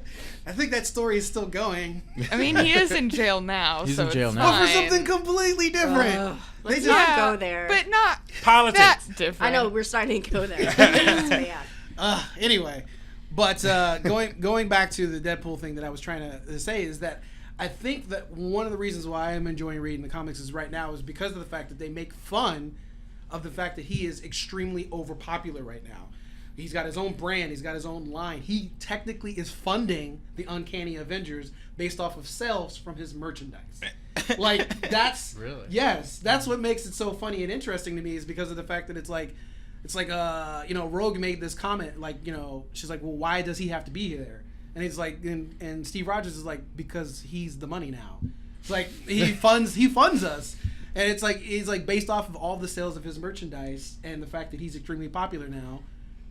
I think that story is still going. I mean, he is in jail now. He's so in jail it's now. But for fine. something completely different. Ugh, They let's just- not go there. But not Politics. that different. I know we're starting to go there. It's bad. Anyway, but going back to the Deadpool thing that I was trying to say is that I think that one of the reasons why I'm enjoying reading the comics is right now is because of the fact that they make fun of the fact that he is extremely overpopular right now. He's got his own brand. He's got his own line. He technically is funding the Uncanny Avengers based off of sales from his merchandise. Like, that's really, yes, that's what makes it so funny and interesting to me, is because of the fact that it's like Rogue made this comment, like, she's like, well, why does he have to be there? And he's like, and Steve Rogers is like, because he's the money now. It's like he funds us. And it's like, he's like, based off of all the sales of his merchandise and the fact that he's extremely popular now,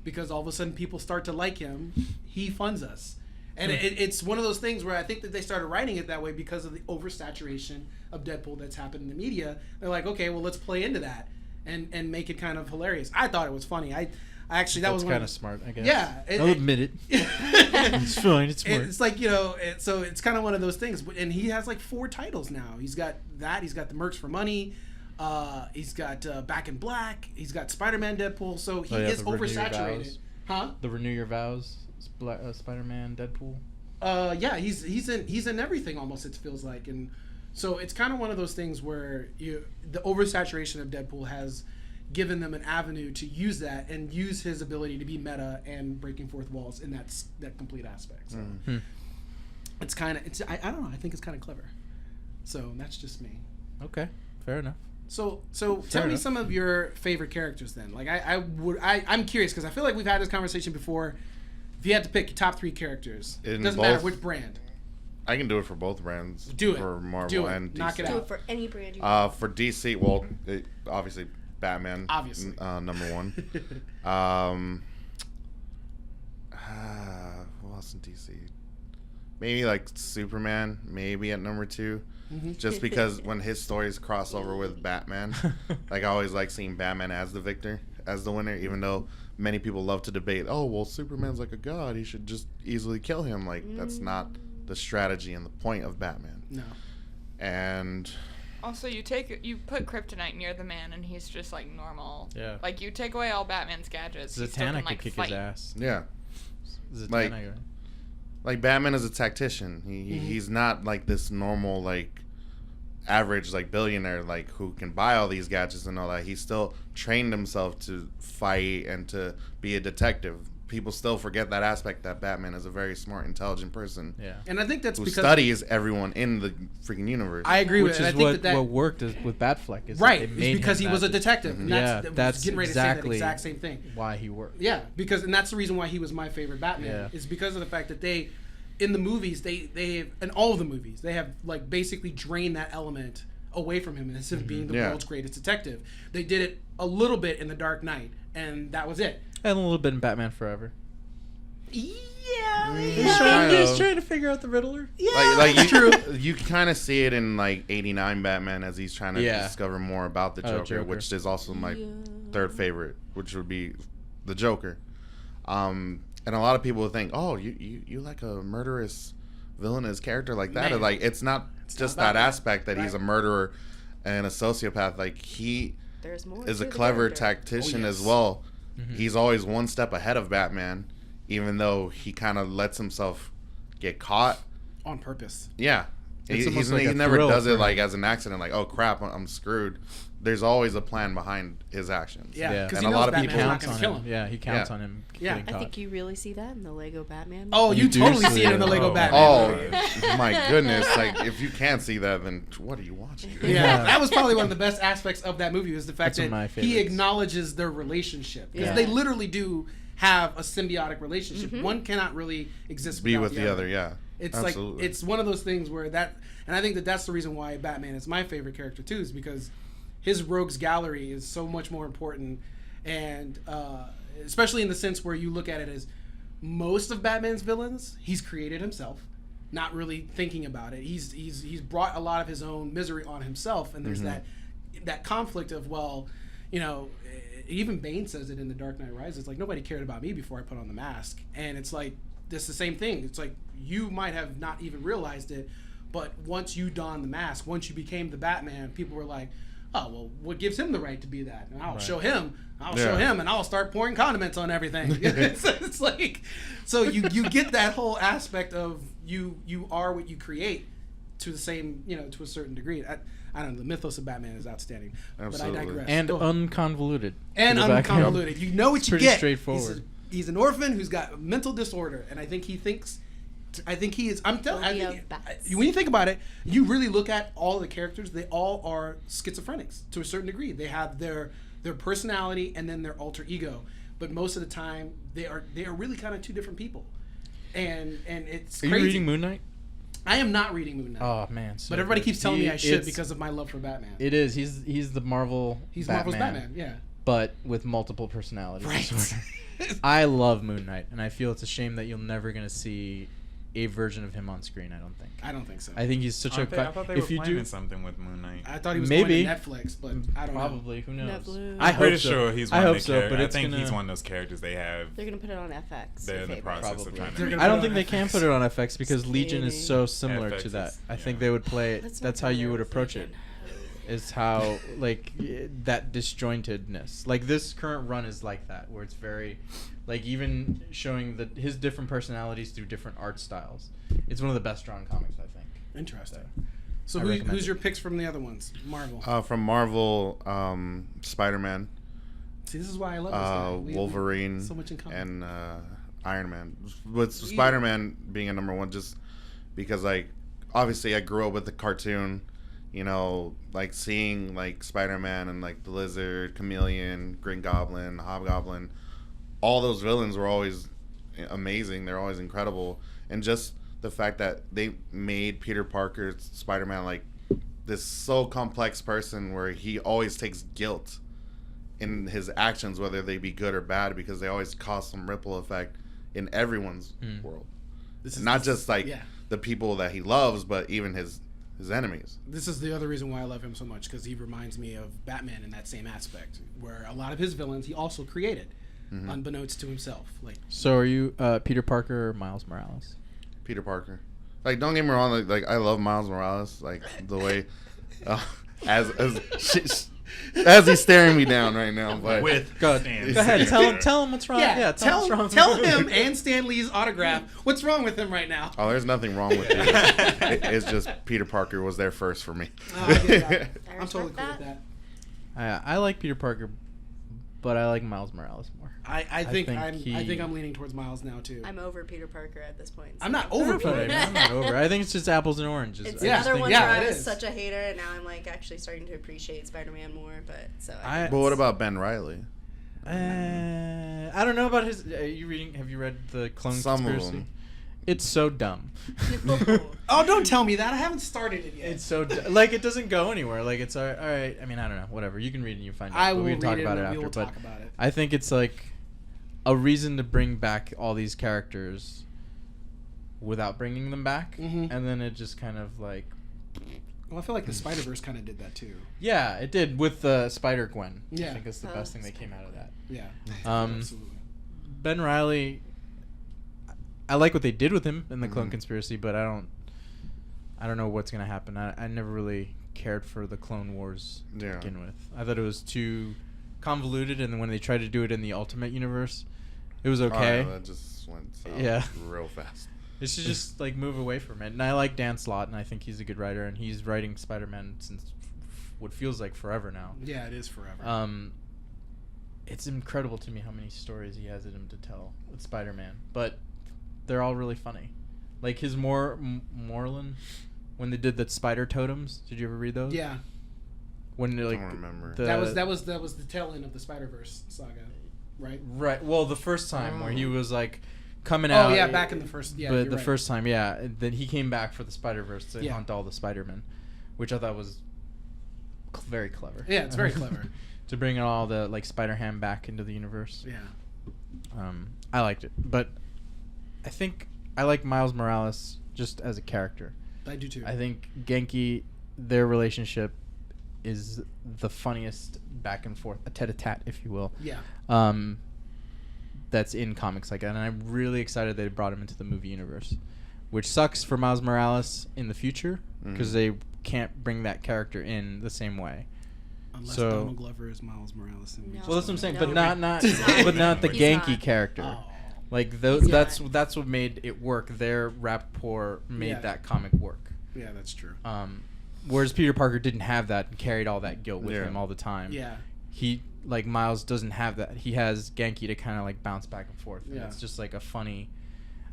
because all of a sudden people start to like him, he funds us. And it's one of those things where I think that they started writing it that way because of the oversaturation of Deadpool that's happened in the media. They're like, okay, well, let's play into that and make it kind of hilarious. I thought it was funny. I actually, that was kind of smart, I guess. Yeah. I'll admit it. It's fine. It's smart. It's like, so it's kind of one of those things. And he has like 4 titles now. He's got that. He's got the Mercs for Money. He's got Back in Black. He's got Spider-Man Deadpool. So he is oversaturated. Huh? The Renew Your Vows, Spider-Man Deadpool. Yeah, he's in everything almost, it feels like. And so it's kind of one of those things where the oversaturation of Deadpool has given them an avenue to use that and use his ability to be meta and breaking fourth walls in that complete aspect. So it's kind of, I don't know, I think it's kind of clever. So that's just me. Okay, fair enough. So tell me some of your favorite characters then. Like I'm curious because I feel like we've had this conversation before. If you had to pick your top 3 characters, it doesn't matter which brand. I can do it for both brands. Do it. For Marvel and DC. Knock it out. Do it for any brand you want. For DC, well, obviously Batman. Obviously. Number 1. Who else in DC? Maybe like Superman, maybe at number 2. Just because when his stories cross over with Batman, like I always like seeing Batman as the victor, as the winner, even though many people love to debate, oh, well, Superman's like a god, he should just easily kill him. Like, that's not the strategy and the point of Batman. No. And also, you put Kryptonite near the man, and he's just like normal. Yeah. Like, you take away all Batman's gadgets, he still Zatanna can, like, could kick fight. his ass. yeah. Zatanna, Like Batman is a tactician. He's not like this normal, like, average, like, billionaire, like, who can buy all these gadgets and all that. He still trained himself to fight and to be a detective. People still forget that aspect, that Batman is a very smart, intelligent person. Yeah. And I think that's who because studies everyone in the freaking universe. I agree with Which it. is I think that what worked with Batfleck. Is right, that it's they made because him he was a that- detective. And that's getting ready exactly to say that exact same thing. why he worked. Yeah, and that's the reason why he was my favorite Batman. Yeah. Is because of the fact that they, in the movies, they have, in all of the movies, they have like basically drained that element away from him instead of being the world's greatest detective. They did it a little bit in The Dark Knight, and that was it. And a little bit in Batman Forever. Yeah, He's trying to figure out the Riddler. yeah, like that's true. You kind of see it in like '89 Batman as he's trying to discover more about the Joker, which is also my third favorite, which would be the Joker. And a lot of people would think, oh, you like a murderous villainous character like that. Man. Like it's not just not about that that. aspect that he's a murderer and a sociopath. Like he There's more is to a the clever character. tactician Oh, yes. as well. He's always one step ahead of Batman, even though he kind of lets himself get caught. On purpose. Yeah. It's He almost like a never thrill does for it him. like as an accident, like, oh crap, I'm screwed. There's always a plan behind his actions. Yeah, because And he a knows lot of Batman's people not counts going on to kill him. him. Yeah, he counts Yeah. on him. Yeah. getting I caught. think you really see that in the Lego Batman. Oh, you do totally see see it in the it. Lego Oh. Batman. Oh my goodness! Like if you can't see that, then what are you watching? Yeah, that was probably one of the best aspects of that movie was the fact That's one of my that he favorites. acknowledges their relationship because Yeah. they literally do have a symbiotic relationship. One cannot really exist Be without with the other, yeah. It's Absolutely. like it's one of those things where that, and I think that that's the reason why Batman is my favorite character too, is because his rogues gallery is so much more important, and especially in the sense where you look at it as most of Batman's villains he's created himself, not really thinking about it. He's brought a lot of his own misery on himself, and there's that conflict of, well, you know, even Bane says it in The Dark Knight Rises. It's like, nobody cared about me before I put on the mask, and it's like it's the same thing. It's like you might have not even realized it, but once you donned the mask, once you became the Batman, people were like, oh, well, what gives him the right to be that? And I'll show him. And I'll start pouring condiments on everything. It's like, so you get that whole aspect of you are what you create to the same, you know, to a certain degree. I don't know. The mythos of Batman is outstanding. Absolutely. But I digress. And Go ahead. unconvoluted. And To the back end. unconvoluted. You know what you Pretty get. straightforward. He's an orphan who's got a mental disorder, and I think he is. I'm telling. When you think about it, you really look at all the characters. They all are schizophrenics to a certain degree. They have their personality and then their alter ego. But most of the time, they are really kind of two different people. And it's crazy. Are you reading Moon Knight? I am not reading Moon Knight. Oh man! But everybody keeps telling me I should because of my love for Batman. It is. He's the Marvel. He's Batman, Marvel's Batman. Yeah. But with multiple personalities. Right. I love Moon Knight, and I feel it's a shame that you're never gonna see a version of him on screen. I don't think so. I think he's such I thought they if were you planning do something with Moon Knight. I thought he was maybe going to Netflix, but I don't probably. know. Who knows? Netflix. I I'm hope pretty so. sure he's I one hope of the so, characters. but I it's think he's gonna- one of those characters they have. They're gonna put it on FX. They're if in the they process Probably. of trying They're to. gonna I don't put it think on they can FX. put it on FX because Legion is so FX similar to that. is- I think yeah. they would play it. That's That's what how you I would was approach it. thinking. Is how like that disjointedness. Like this current run is like that, where it's very, like even showing his different personalities through different art styles. It's one of the best drawn comics, I think. Interesting. So I recommend who's it. your picks from the other ones? Marvel. From Marvel, Spider-Man, See, this is why I love this guy. We have Wolverine, so much in common. and Iron Man. With Spider-Man being a number one, just because like obviously I grew up with the cartoon, you know, like seeing like Spider-Man and like the Lizard, Chameleon, Green Goblin, Hobgoblin, all those villains were always amazing. They're always incredible, and just the fact that they made Peter Parker Spider-Man like this so complex person where he always takes guilt in his actions, whether they be good or bad, because they always cause some ripple effect in everyone's world. This is Not just like yeah. the people that he loves, but even his enemies. This is the other reason why I love him so much, because he reminds me of Batman in that same aspect, where a lot of his villains he also created, unbeknownst to himself. Like, So are you Peter Parker or Miles Morales? Peter Parker. Like, don't get me wrong. Like I love Miles Morales. Like the way, as he's staring me down right now. But Go ahead. Tell him what's wrong. Yeah, tell him what's wrong. tell him and Stan Lee's autograph. What's wrong with him right now? oh, there's nothing wrong with it. It's just Peter Parker was there first for me. Oh, I get that. I I'm totally respect cool with that. that. I like Peter Parker, but I like Miles Morales more. I think think I'm leaning towards Miles now too. I'm over Peter Parker at this point. I'm not over But Peter. I'm not over. I think it's just apples and oranges. It's I Yeah. just another think- one Yeah, where I it was is. such a hater, and now I'm like actually starting to appreciate Spider-Man more. But so. But what about Ben Reilly? I don't know about his. Are you reading? Have you read the Clone Some of Conspiracy? them. It's so dumb. Oh, don't tell me that. I haven't started it yet. It's so like it doesn't go anywhere. Like it's all right. I mean, I don't know. Whatever. You can read and you find. I But will we can talk read it about it and we after. will But talk about it. I think it's like a reason to bring back all these characters without bringing them back, Mhm. and then it just kind of like. Well, I feel like the Spider-Verse kind of did that too. Yeah, it did with Spider Gwen. Yeah. I think it's the Oh, best thing that came out of that. Yeah. Absolutely. Ben Reilly, I like what they did with him in the Clone Conspiracy, but I don't know what's gonna happen. I never really cared for the Clone Wars to Yeah. begin with. I thought it was too convoluted, and then when they tried to do it in the Ultimate Universe, it was okay. Oh, yeah, that just went south Yeah. real fast. They should just like move away from it. And I like Dan Slott, and I think he's a good writer, and he's writing Spider-Man since what feels like forever now. Yeah, it is forever. It's incredible to me how many stories he has in him to tell with Spider-Man, but they're all really funny. Like his Moreland, when they did the spider totems. Did you ever read those? Yeah. When they, like I don't remember. the- That was the tail end of the Spider-Verse saga, right? right. Well, the first time where he was like coming Oh out. yeah, back in the first. Yeah, but you're the right. first time, yeah. Then he came back for the Spider-Verse to Yeah. haunt all the Spider-Men, which I thought was very clever. Yeah, it's very clever. To bring all the like Spider-Ham back into the universe. Yeah. I liked it, but I think I like Miles Morales just as a character. I do too. I think Genki, their relationship is the funniest back and forth, a tete-a-tete, if you will. Yeah. That's in comics like that, and I'm really excited they brought him into the movie universe, which sucks for Miles Morales in the future because they can't bring that character in the same way. Unless So- Donald Glover is Miles Morales. And we No. just Well, that's what I'm saying, but No. not He's not. but not the He's Genki not. character. Oh. Like He's that's not. what made it work. Their rapport made Yeah. that comic work. Yeah, that's true. Whereas Peter Parker didn't have that and carried all that guilt with Yeah. him all the time. Yeah. He like Miles doesn't have that. He has Genki to kind of like bounce back and forth. And Yeah. it's just like a funny.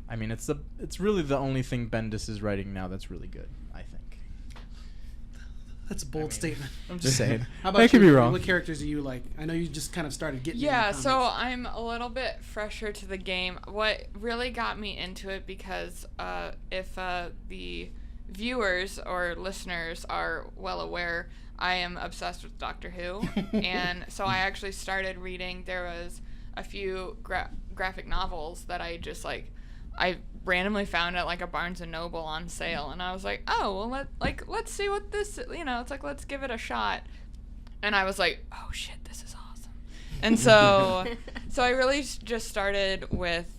I mean, it's really the only thing Bendis is writing now that's really good, I think. That's a bold statement. I'm just saying. How about I could you? be wrong. What characters do you like? I know you just kind of started getting. Yeah, into so comics. I'm a little bit fresher to the game. What really got me into it, because if the viewers or listeners are well aware, I am obsessed with Doctor Who. And so I actually started reading. There was a few graphic novels that I just like, I randomly found at like a Barnes and Noble on sale, and I was like, oh, well, let's see what this, it's like, let's give it a shot. And I was like, oh shit, this is awesome. And so I really just started with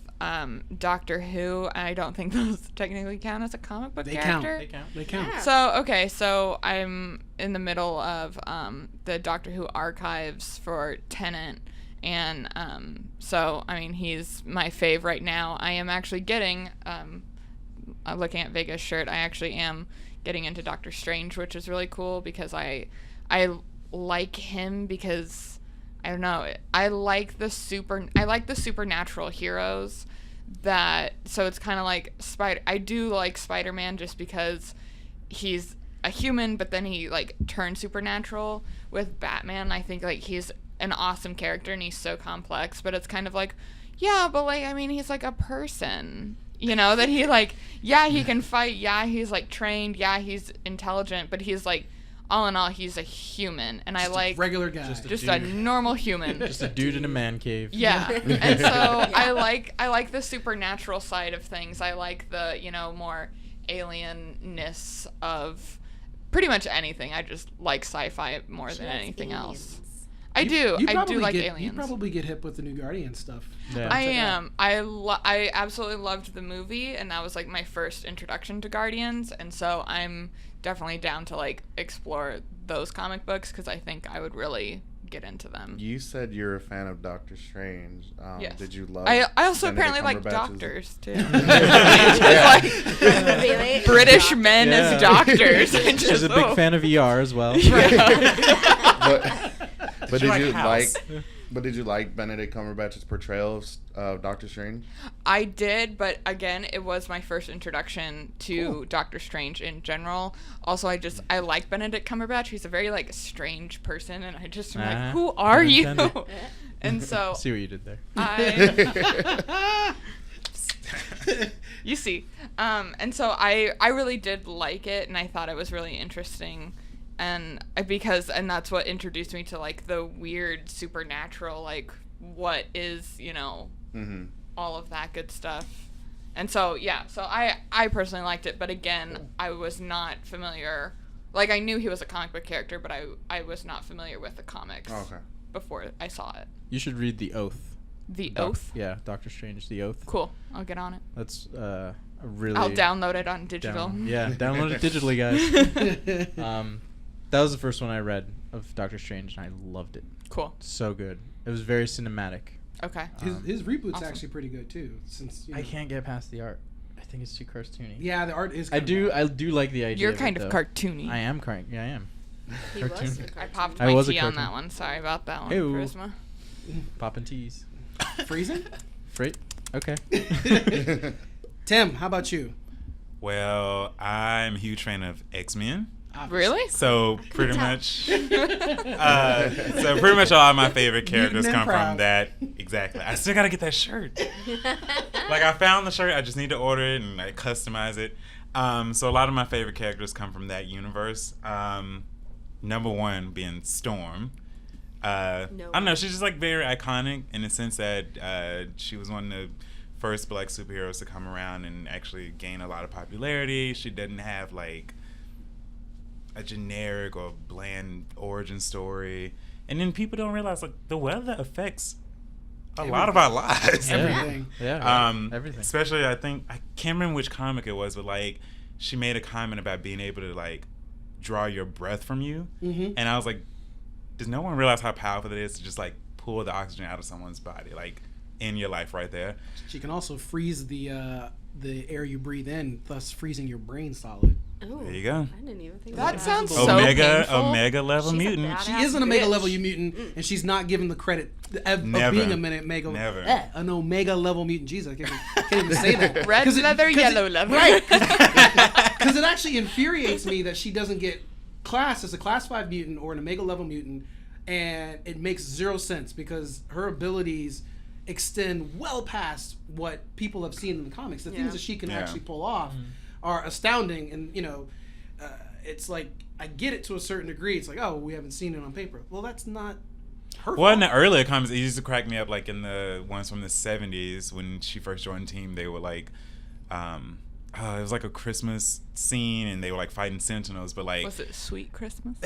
Doctor Who. I don't think those technically count as a comic book character. They count. Yeah. So I'm in the middle of the Doctor Who archives for Tennant. And so, I mean, he's my fave right now. I am actually getting, looking at Vega's shirt, I actually am getting into Doctor Strange, which is really cool because I like him because, I don't know, I like the supernatural heroes that, so it's kind of like I do like Spider-Man just because he's a human, but then he like turns supernatural. With Batman, I think like he's an awesome character and he's so complex, but it's kind of like, yeah, but like, I mean, he's like a person, that he like, yeah, he can fight, yeah, he's like trained, yeah, he's intelligent, but he's like, all in all, he's a human, and Just I like a regular guy. just a normal human. Just a dude in a man cave. Yeah. And so I like the supernatural side of things. I like the, more alienness of pretty much anything. I just like sci-fi more than anything else. I do like aliens. You probably get hip with the new Guardian stuff. Yeah. I am. I absolutely loved the movie, and that was like my first introduction to Guardians, and so I'm definitely down to like explore those comic books because I think I would really get into them. You said you're a fan of Doctor Strange. Yes. Did you love? I also Benedict apparently like Cumberbatch's- doctors too. Yeah. Really? British men Yeah. as doctors. She's a big fan of ER as well. But you did like you House? But did you like Benedict Cumberbatch's portrayal of Doctor Strange? I did, but again, it was my first introduction to Doctor Strange in general. Also, I like Benedict Cumberbatch. He's a very like strange person, and I just am like, who are pun you? intended. And so See what you did there. you see, and so I really did like it, and I thought it was really interesting. And that's what introduced me to like the weird supernatural, like what is, all of that good stuff. And so, yeah, so I personally liked it, but again, I was not familiar. Like, I knew he was a comic book character, but I was not familiar with the comics before I saw it. You should read The Oath. The Oath? Yeah, Doctor Strange, The Oath. Cool. I'll get on it. That's a really... I'll download it on digital. Download it digitally, guys. That was the first one I read of Doctor Strange, and I loved it. Cool. So good. It was very cinematic. Okay. His reboot's Awesome. actually pretty good too. Since I can't get past the art. I think it's too cartoony. Yeah, the art is. I do like the idea. You're of kind it, of though. cartoony. I am Yeah, I am. He was Cartoon. a I cartoon. popped I my was a tea on cartoon. that one. Sorry about that one, Ew. Charisma. Poppin' teas. freezing. Freight. Okay. Tim, how about you? Well, I'm a huge fan of X-Men. Really? So pretty much, all of my favorite characters Mutant and come Proud. from that. Exactly. I still gotta get that shirt. Like I found the shirt, I just need to order it and like customize it. So a lot of my favorite characters come from that universe. Number one being Storm. I don't know. She's just like very iconic in the sense that she was one of the first black superheroes to come around and actually gain a lot of popularity. She didn't have like a generic or bland origin story, and then people don't realize like the weather affects a lot of our lives. Everything. Yeah. Everything. Especially, I can't remember which comic it was, but like she made a comment about being able to like draw your breath from you, and I was like, does no one realize how powerful it is to just like pull the oxygen out of someone's body, like in your life right there? She can also freeze the air you breathe in, thus freezing your brain solid. Ooh, There you go. I didn't even think That of sounds so painful. Omega level She's a mutant. badass She is an Omega bitch. level mutant, and she's not given the credit of Never. being a Omega. Never. An Omega level mutant. Jesus, I can't even say that. Red 'Cause leather, 'cause yellow leather. Right. Because it actually infuriates me that she doesn't get classed as a Class 5 mutant or an Omega level mutant, and it makes zero sense because her abilities extend well past what people have seen in the comics. The Yeah. things that she can Yeah. actually pull off are astounding, and it's like I get it to a certain degree. It's like, oh, we haven't seen it on paper. Well, that's not her Well, in fault. the earlier comics, it used to crack me up, like in the ones from the 70s when she first joined the team. They were like, it was like a Christmas scene, and they were like fighting Sentinels, but like Was it Sweet Christmas?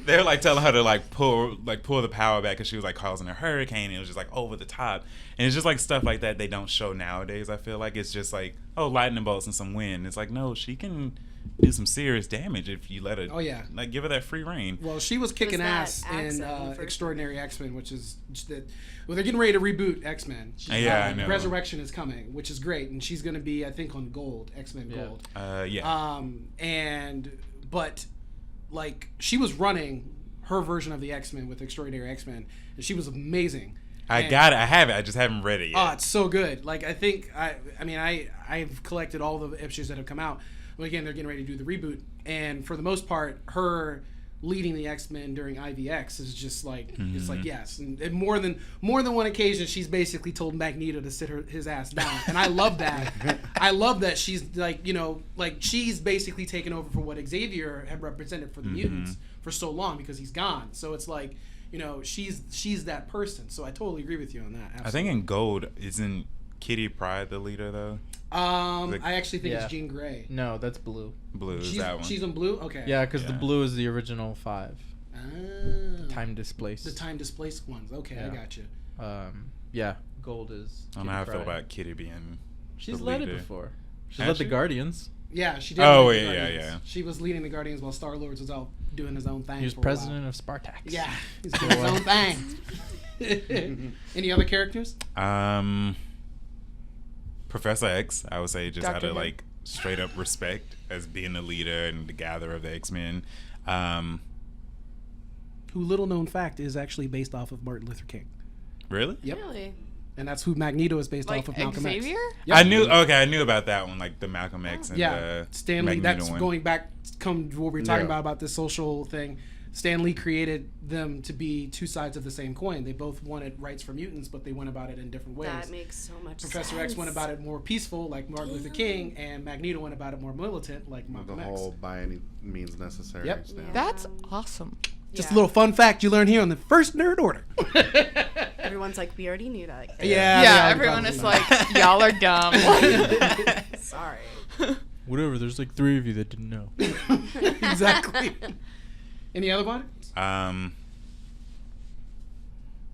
they were like telling her to like pull the power back because she was like causing a hurricane, and it was just like over the top. And it's just like stuff like that they don't show nowadays. I feel like it's just like, oh, lightning bolts and some wind. It's like, no, she can do some serious damage if you let her. Oh, yeah. Like give her that free reign. Well, she was kicking that ass in accent first? Extraordinary X-Men, which is just that. Well, they're getting ready to reboot X-Men. Yeah, I know. Resurrection is coming, which is great, and she's going to be, I think, on Gold, X-Men Yeah. Gold. Yeah. But like she was running her version of the X-Men with Extraordinary X-Men, and she was amazing. I And- got it. I have it. I just haven't read it yet. Oh, it's so good. Like I think I've collected all the issues that have come out. Well, again, they're getting ready to do the reboot, and for the most part, her leading the X-Men during IVX is just like it's like yes, and more than one occasion, she's basically told Magneto to sit his ass down, and I love that. I love that she's like like she's basically taken over for what Xavier had represented for the mutants for so long because he's gone. So it's like she's that person. So I totally agree with you on that. Absolutely. I think in Gold, isn't Kitty Pryde the leader though? I actually think Yeah. it's Jean Grey. No, that's blue. Blue is She's that one. she's in blue. Okay. Yeah, because the Yeah. blue is the original 5. Time The displaced. time displaced ones. Okay, I Yeah. got you. Yeah, gold is. I don't know Kitty how I feel Pryde. about Kitty being. She's the led leader. it before. She's Has led the she? Guardians. Yeah, she did. Oh, lead the yeah, yeah, Guardians. yeah. She was leading the Guardians while Star Lord was out doing his own thing. He was for a president of Spartax. while. Yeah, he's doing his own thing. Any other characters? Professor X, I would say, just out Dr. of Who. like straight up respect as being the leader and the gatherer of the X-Men. Who, little known fact, is actually based off of Martin Luther King. Really? Yep. Really? And that's who Magneto is based Like off of Malcolm Xavier? X. Yep. I knew about that one, like the Malcolm X and Yeah, the Stanley. Magneto That's one. going back. Come to what we were talking Yeah. about this social thing. Stan Lee created them to be two sides of the same coin. They both wanted rights for mutants, but they went about it in different ways. That makes so much sense. Professor X went about it more peaceful, like Martin Luther King, and Magneto went about it more militant, like The Malcolm X. whole by any means necessary. Yep. stand. That's awesome. Just Yeah. a little fun fact you learn here on the first Nerd Order. Everyone's like, we already knew that. Yeah, Yeah, everyone is like, y'all are dumb. Sorry. Whatever. There's like 3 of you that didn't know. Exactly. Any other one?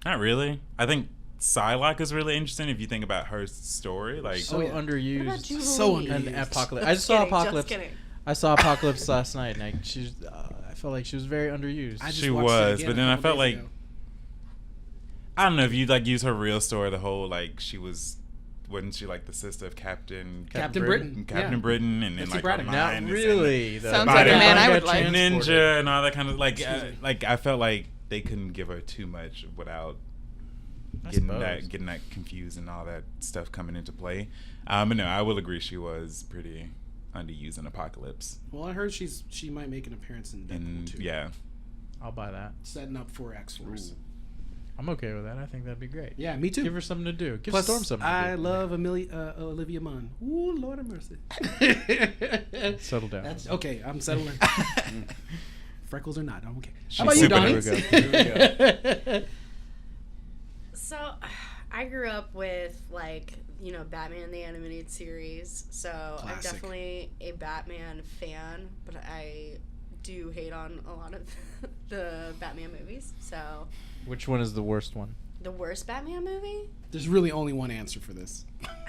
Not really. I think Psylocke is really interesting if you think about her story. Like, So yeah. underused. What about Jubilee? So And underused. Apocalypse. I just saw Kidding, Apocalypse. Just kidding. I saw Apocalypse last night, and I felt like she was very underused. I just She watched it was, again but a then I couple felt days like- ago. I don't know if you like use her real story, the whole like she wasn't she like the sister of Captain Captain Britain. Britain. Britain, and then Betsy like Braddock. her Not mind is really. though. Sounds like a man I got would like. in transported. ninja and all that kind of Excuse me. like I felt like they couldn't give her too much without I getting suppose. that confused and all that stuff coming into play. But no, I will agree she was pretty underused in Apocalypse. Well, I heard she might make an appearance in Deadpool And 2. yeah, I'll buy that. Setting up for X-Force. I'm okay with that. I think that'd be great. Yeah, me too. Give her something to do. Give Plus, Storm something to I do. love Olivia Munn. Ooh, Lord have mercy. Settle down. That's okay. I'm settling. Freckles or not, I'm okay. She's How about you, super Donnie? Here we go. So, I grew up with, like, Batman the Animated Series. So, I'm Classic. definitely a Batman fan, but I do hate on a lot of the Batman movies. So, Which one is the worst one? the worst Batman movie? There's really only one answer for this.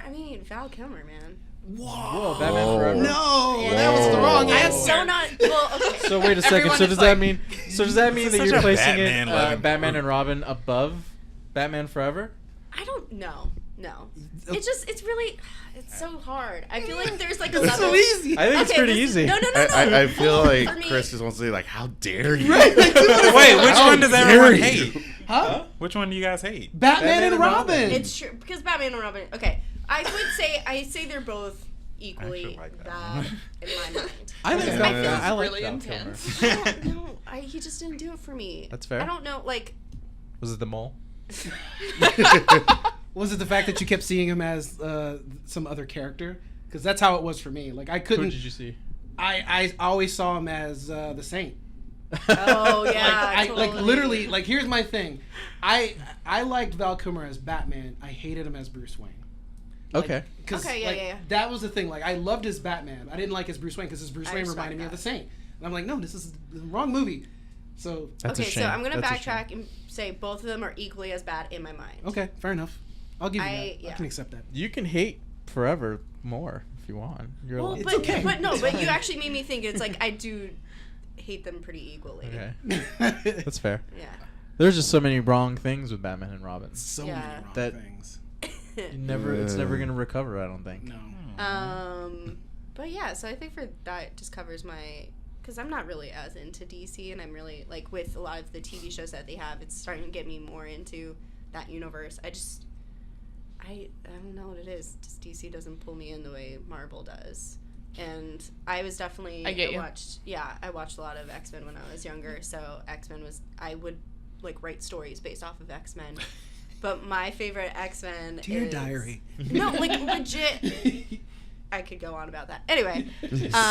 I mean, Val Kilmer, man. Whoa, Batman Forever. No, Yeah. that was the wrong I'm answer. so not. Well, okay. So wait a second. Everyone So is does like- that mean? So does that mean This that is you're such a placing Batman it loving Batman group. and Robin above Batman Forever? I don't know. No. It's really, it's so hard. I feel like there's like a It's level. so easy. I think it's pretty easy. No. I feel For like me- Chris just wants to say like, how dare you? Right? Like, Wait, which How one does dare everyone you? hate? Huh? Which one do you guys hate? Batman and Robin. It's true because Batman and Robin. Okay, I say they're both equally like that bad one. in my mind. I think Yeah. Val I feel I like really Val intense. Kilmer. I don't know. He just didn't do it for me. That's fair. I don't know. Like, Was it the mole? Was it the fact that you kept seeing him as some other character? Because that's how it was for me. Like I Who couldn't. did you see? I always saw him as the Saint. oh yeah, Like totally. like literally like here's my thing. I liked Val Kilmer as Batman. I hated him as Bruce Wayne. Okay. Cause, Okay, yeah, like, yeah. that was the thing. Like I loved his Batman. I didn't like his Bruce Wayne because his Bruce I Wayne respect reminded me of that. the Saint. And I'm like, no, this is the wrong movie. So That's a Okay, shame. so I'm gonna That's a shame. backtrack and say both of them are equally as bad in my mind. okay, fair enough. I'll give you that. I yeah. can accept that. You can hate forever more if you want. You're Well, allowed. but okay. but no, It's but fine. you actually made me think. It's like I do hate them pretty equally. Okay. That's fair. Yeah. There's just so many wrong things with Batman and Robin. So Yeah. many wrong That- things. It's never gonna recover. I don't think. No. But yeah, so I think for that just covers my, because I'm not really as into DC, and I'm really like with a lot of the TV shows that they have, it's starting to get me more into that universe. I don't know what it is. Just DC doesn't pull me in the way Marvel does. And I was definitely I get you. I watched a lot of X-Men when I was younger, so X-Men was, I would like write stories based off of X-Men. But my favorite X-Men Dear is diary. No, like legit. I could go on about that. Anyway,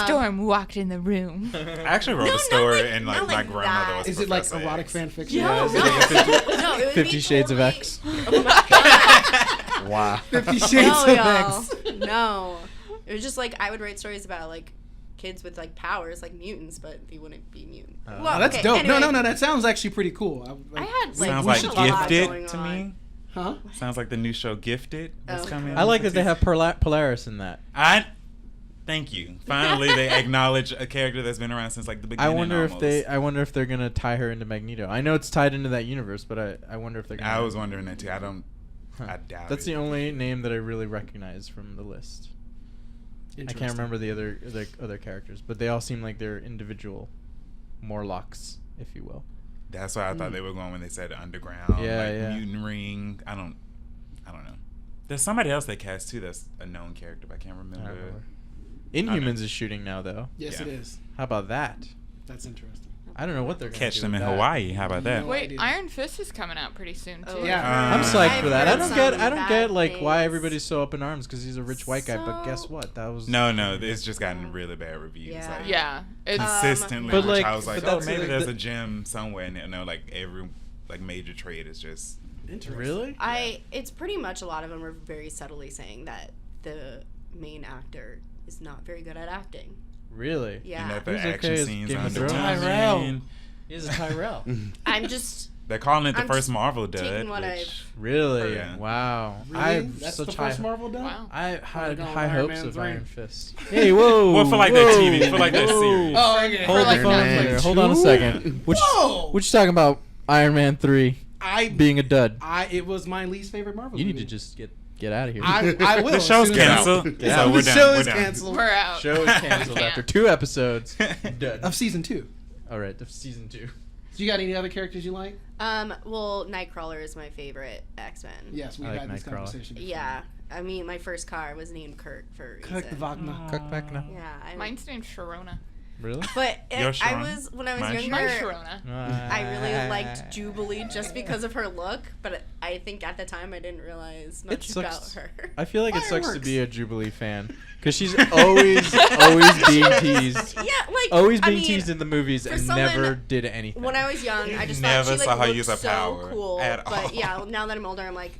Storm walked in the room. I actually wrote No, a not story like- and not like my like grandmother that. was Is it like Professor erotic X. fan fiction? No, Yeah, no, it would 50 be Shades of totally- X. Oh my god. Wow. 50 Shades No, of y'all. X. No. It was just like I would write stories about like kids with like powers, like mutants, but they wouldn't be mutant. Oh, that's okay, dope. anyway, No. That sounds actually pretty cool. I had like Sounds we like should a lot Gifted going to on. me. Huh? Sounds like the new show Gifted that's Oh. coming. I like that they have Polaris in that. Thank you. Finally, they acknowledge a character that's been around since like the I beginning. wonder almost. I wonder if they're gonna tie her into Magneto. I know it's tied into that universe, but I wonder if they're gonna. I was wondering that too. I doubt That's it. the only name that I really recognize from the list. I can't remember the other characters, but they all seem like they're individual Morlocks, if you will. That's why I thought they were going when they said underground, Yeah, like yeah. mutant ring. I don't know. There's somebody else they cast too. That's a known character, but I can't I remember. don't remember. Inhumans is shooting now, though. Yes, Yeah. it is. How about that? That's interesting. I don't know what they're gonna Catch do them with in that. Hawaii. How about that? No Wait, idea. Iron Fist is coming out pretty soon too. Oh, Yeah. I'm psyched I've for that. I heard don't some get bad like why things. everybody's so up in arms because he's a rich white guy. But guess So- what? That was No, it's just gotten really bad reviews. Yeah. Like, Yeah, it's consistently. But, which like, I was like, but oh, that's maybe like there's the- a gem somewhere. And like every like major trade is just. Interesting. really. It's pretty much a lot of them are very subtly saying that the main actor is not very good at acting. Really? Yeah. And that the Who's okay action as scenes Game are of Thrones? underwhelming. He's a Tyrell. I'm just They're calling it the I'm first just Marvel taking dud. what Which, Really? Yeah. Wow. Really? I have That's such the high. first Marvel done? wow. I had going high Iron hopes Man of 3. Iron Fist. Hey, whoa! Well, for like that TV, for like that whoa. series. Oh, okay. Hold like the phone that. there. Hold on a 2? second. Whoa! What you talking about? Iron Man 3 being a dud. It was my least favorite Marvel You movie. need to just get out of here. I will. The as show's soon as- canceled. Get So out. we're The done. show We're is done. canceled. We're out. Show is canceled Can't. after 2 episodes. Done. Of season 2. All right, of season 2. You got any other characters you like? well, Nightcrawler is my favorite X-Men. Yes, we've I like had this Nightcrawler. conversation before. Yeah. I mean, my first car was named Kurt for a reason. Kirk the Wagner. Cook back now. Yeah. Mine's named Sharona. Really? But Your I Sharon? was when I was My younger. Mine's Sharona. I really liked Jubilee just because of her look, but I think at the time I didn't realize much about sucks. her. I feel like it sucks to Fireworks. be a Jubilee fan because she's always being teased. Yeah, like Always I being mean, teased in the movies for and someone- never did anything. When I was young, I just Never thought she saw her looked use her so power cool. at but all. yeah, now that I'm older, I'm like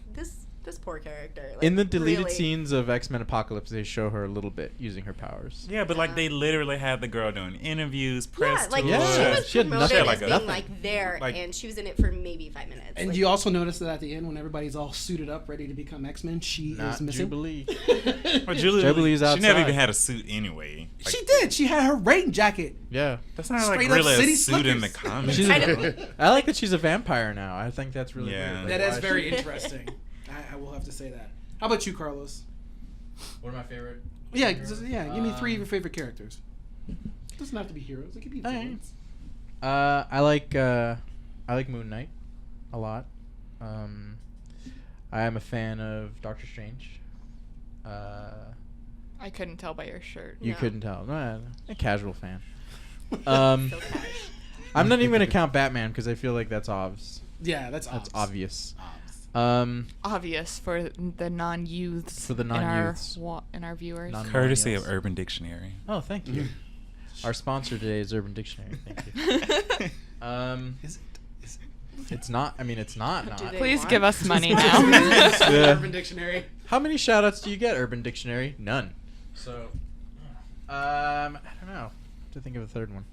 this poor character. Like, in the deleted really. scenes of X-Men Apocalypse, they show her a little bit using her powers. Yeah, but like they literally had the girl doing interviews, press Yeah, like Yeah. she was She had promoted nothing. as Like being nothing. like there, Like- and she was in it for maybe 5 minutes. And like, you also notice that at the end, when everybody's all suited up, ready to become X-Men, she Not is missing. Jubilee. Well, Jubilee, Jubilee's she never outside. even had a suit anyway. Like, She did. She had her rain jacket. Yeah. That's not like Straight up really city a suit in the slickers. comics. She's I a, don't- I like that she's a vampire now. I think that's really Yeah. weird. That Like, is why very she- interesting. I will have to say that. How about you, Carlos? One of my favorite. Yeah, give me 3 of your favorite characters. It doesn't have to be heroes. It could be Alright. villains. I like Moon Knight a lot. I am a fan of Doctor Strange. I couldn't tell by your shirt. You No. couldn't tell. A casual fan. So cash. I'm not even gonna count Batman because I feel like that's obvious. Yeah, that's That's obvious. obvious. Obvious for the non-youths. For the non-youths. in our viewers. Courtesy of Millennials. Urban Dictionary. Oh, thank you. Our sponsor today is Urban Dictionary. Thank you. Is it? It's not. I mean, it's not. Do Not. they Please want- give us money now. Yeah. Urban Dictionary. How many shout-outs do you get, Urban Dictionary? None. So, I don't know. To think of a third one.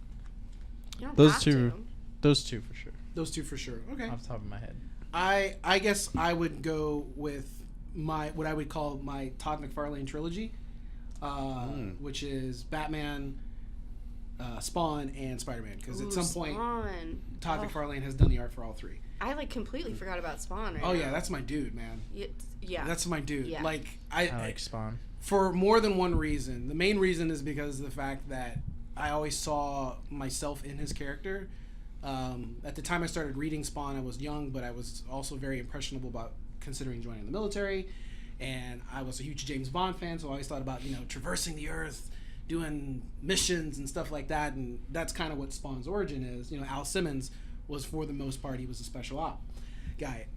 You don't Those have two. to. Those two for sure. Those 2 for sure. Okay. Off the top of my head. I guess I would go with what I would call my Todd McFarlane trilogy, which is Batman, Spawn, and Spider-Man. Because at Ooh, some point, Spawn. Todd Oh, McFarlane has done the art for all 3. I like completely forgot about Spawn right Oh now. yeah, that's my dude, man. Yeah. That's my dude. Yeah. Like I like Spawn. for more than one reason. The main reason is because of the fact that I always saw myself in his character. At the time I started reading Spawn, I was young, but I was also very impressionable about considering joining the military. And I was a huge James Bond fan, so I always thought about, traversing the earth, doing missions and stuff like that. And that's kind of what Spawn's origin is. Al Simmons was, for the most part, he was a special op guy.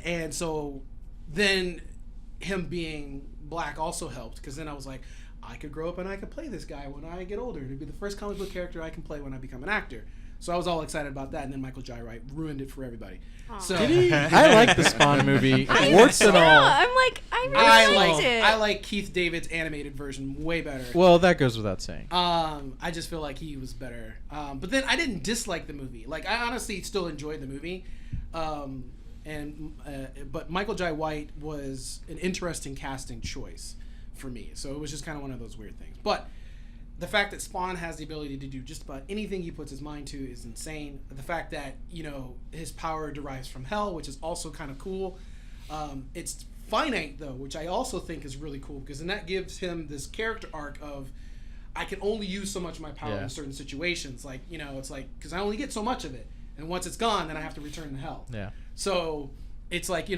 And so then him being black also helped, because then I was like, I could grow up and I could play this guy when I get older. It'd be the first comic book character I can play when I become an actor. So I was all excited about that, and then Michael Jai Wright ruined it for everybody. Aw. So Did he? I like the Spawn movie. I Warts and know. all. I'm like, I really I liked like it. I like Keith David's animated version way better. Well, that goes without saying. I just feel like he was better. But then I didn't dislike the movie. Like, I honestly still enjoyed the movie. But Michael Jai White was an interesting casting choice for me. So it was just kind of one of those weird things. But the fact that Spawn has the ability to do just about anything he puts his mind to is insane. The fact that, his power derives from hell, which is also kind of cool. It's finite, though, which I also think is really cool, because then that gives him this character arc of, I can only use so much of my power in certain situations. Like, it's like, because I only get so much of it. And once it's gone, then I have to return to hell. Yeah. So it's like,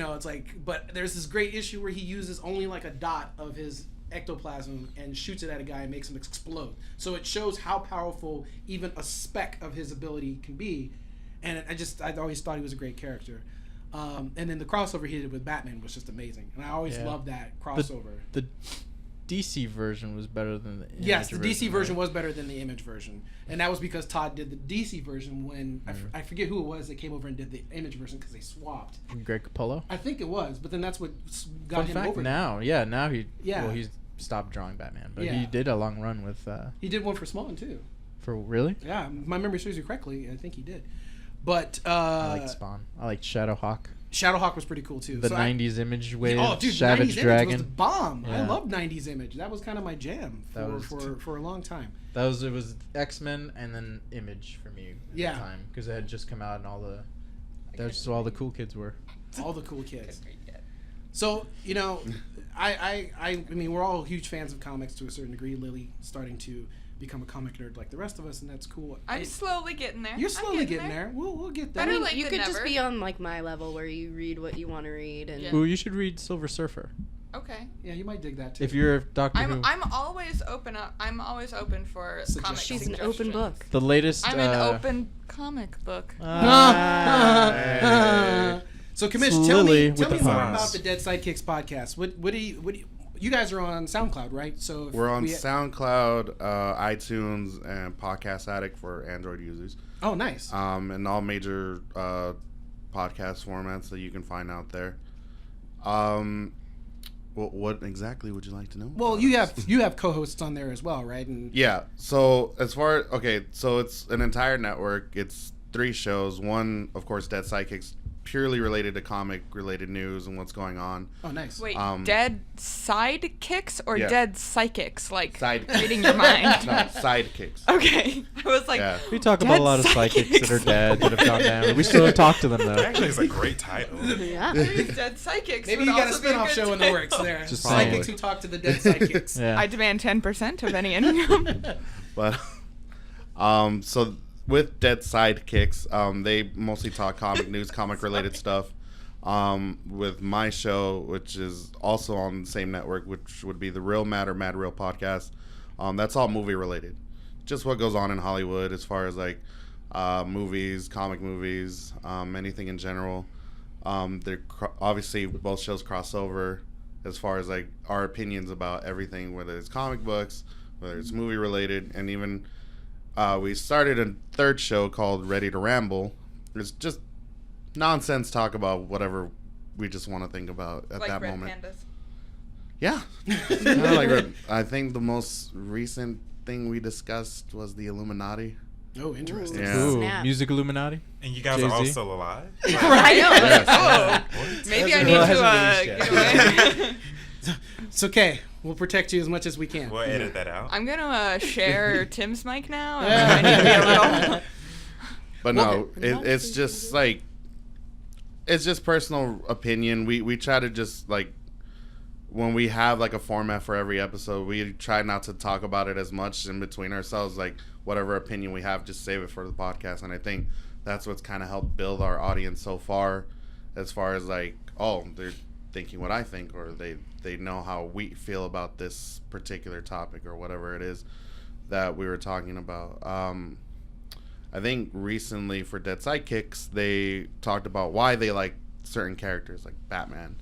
but there's this great issue where he uses only like a dot of his ectoplasm and shoots it at a guy and makes him explode. So it shows how powerful even a speck of his ability can be. And I always thought he was a great character. And then the crossover he did with Batman was just amazing. And I always loved that crossover. The DC version was better than the Image Yes, the DC version right? was better than the Image version. And that was because Todd did the DC version when, I forget who it was that came over and did the Image version, because they swapped. Greg Capullo. I think it was, but then that's what got Fun him fact over. now, well, he's stopped drawing Batman, but Yeah. he did a long run with He did one for Spawn too. for really. Yeah, if my memory serves you correctly, I think he did. But I like Spawn. I like Shadowhawk. Shadowhawk was pretty cool too. The So 90s Image wave. Oh, dude, Savage 90s Dragon. Image was the bomb. I Yeah. loved 90s Image. That was kind of my jam for a long time. It was X-Men and then Image for me at Yeah. the time, because it had just come out and that's just all the cool kids were. All the cool kids. So, I mean, we're all huge fans of comics to a certain degree. Lily starting to become a comic nerd like the rest of us, and that's cool. I'm slowly getting there. You're I'm slowly getting there. We'll get there. Better late You than could never. just be on like my level where you read what you want to read, and Yeah. Ooh, you should read Silver Surfer Okay. Yeah, you might dig that too. if you're a Doctor Who. I'm always open for Suggestions. comic she's an suggestions. open book. The latest. I'm an open comic book. So, Commish, It's tell Lily me with the more thumbs. about the Dead Sidekicks podcast. What do you guys are on SoundCloud, right? So if We're on we- SoundCloud, iTunes, and Podcast Addict for Android users. Oh, nice. And all major podcast formats that you can find out there. What exactly would you like to know? Well, about you us? have co-hosts on there as well, right? And Yeah. So so it's an entire network. It's 3 shows. One, of course, Dead Sidekicks purely related to comic related news and what's going on. Oh, nice. Wait, dead sidekicks or Yeah. dead psychics? Like Side- reading your mind. No, sidekicks. Okay. I was like, Yeah. We talk about a lot of psychics that are dead that have gone down. We still don't talk to them though. Actually, it's a great title. Yeah. maybe dead psychics. Maybe would you got a also be spin-off good show in the title. works there. Just Psychics saying. who talk to the dead psychics. Yeah. I demand 10% of any income. But so with Dead Sidekicks, they mostly talk comic news, comic related stuff. With my show, which is also on the same network, which would be the Real Matter Mad Real podcast. That's all movie related. Just what goes on in Hollywood as far as like movies, comic movies, anything in general. Obviously both shows cross over as far as like our opinions about everything, whether it's comic books, whether it's movie related, and even we started a third show called Ready to Ramble. It's just nonsense talk about whatever we just want to think about at like that red moment. pandas. Yeah. Kinda like I think the most recent thing we discussed was the Illuminati. Oh, interesting. Yeah. Ooh, Snap. music Illuminati. And you guys Jay-Z? are all still alive? I know. Yes. Oh, maybe I need Well, it to hasn't get away. It's okay. We'll protect you as much as we can. We'll edit that out. I'm gonna share Tim's mic now. Yeah. I need to be a little. But no, it's just like it's just personal opinion. We try to just like when we have like a format for every episode, we try not to talk about it as much in between ourselves. Like whatever opinion we have, just save it for the podcast. And I think that's what's kind of helped build our audience so far as like, oh, they're thinking what I think, or they know how we feel about this particular topic or whatever it is that we were talking about. I think recently for Dead Sidekicks, they talked about why they like certain characters like Batman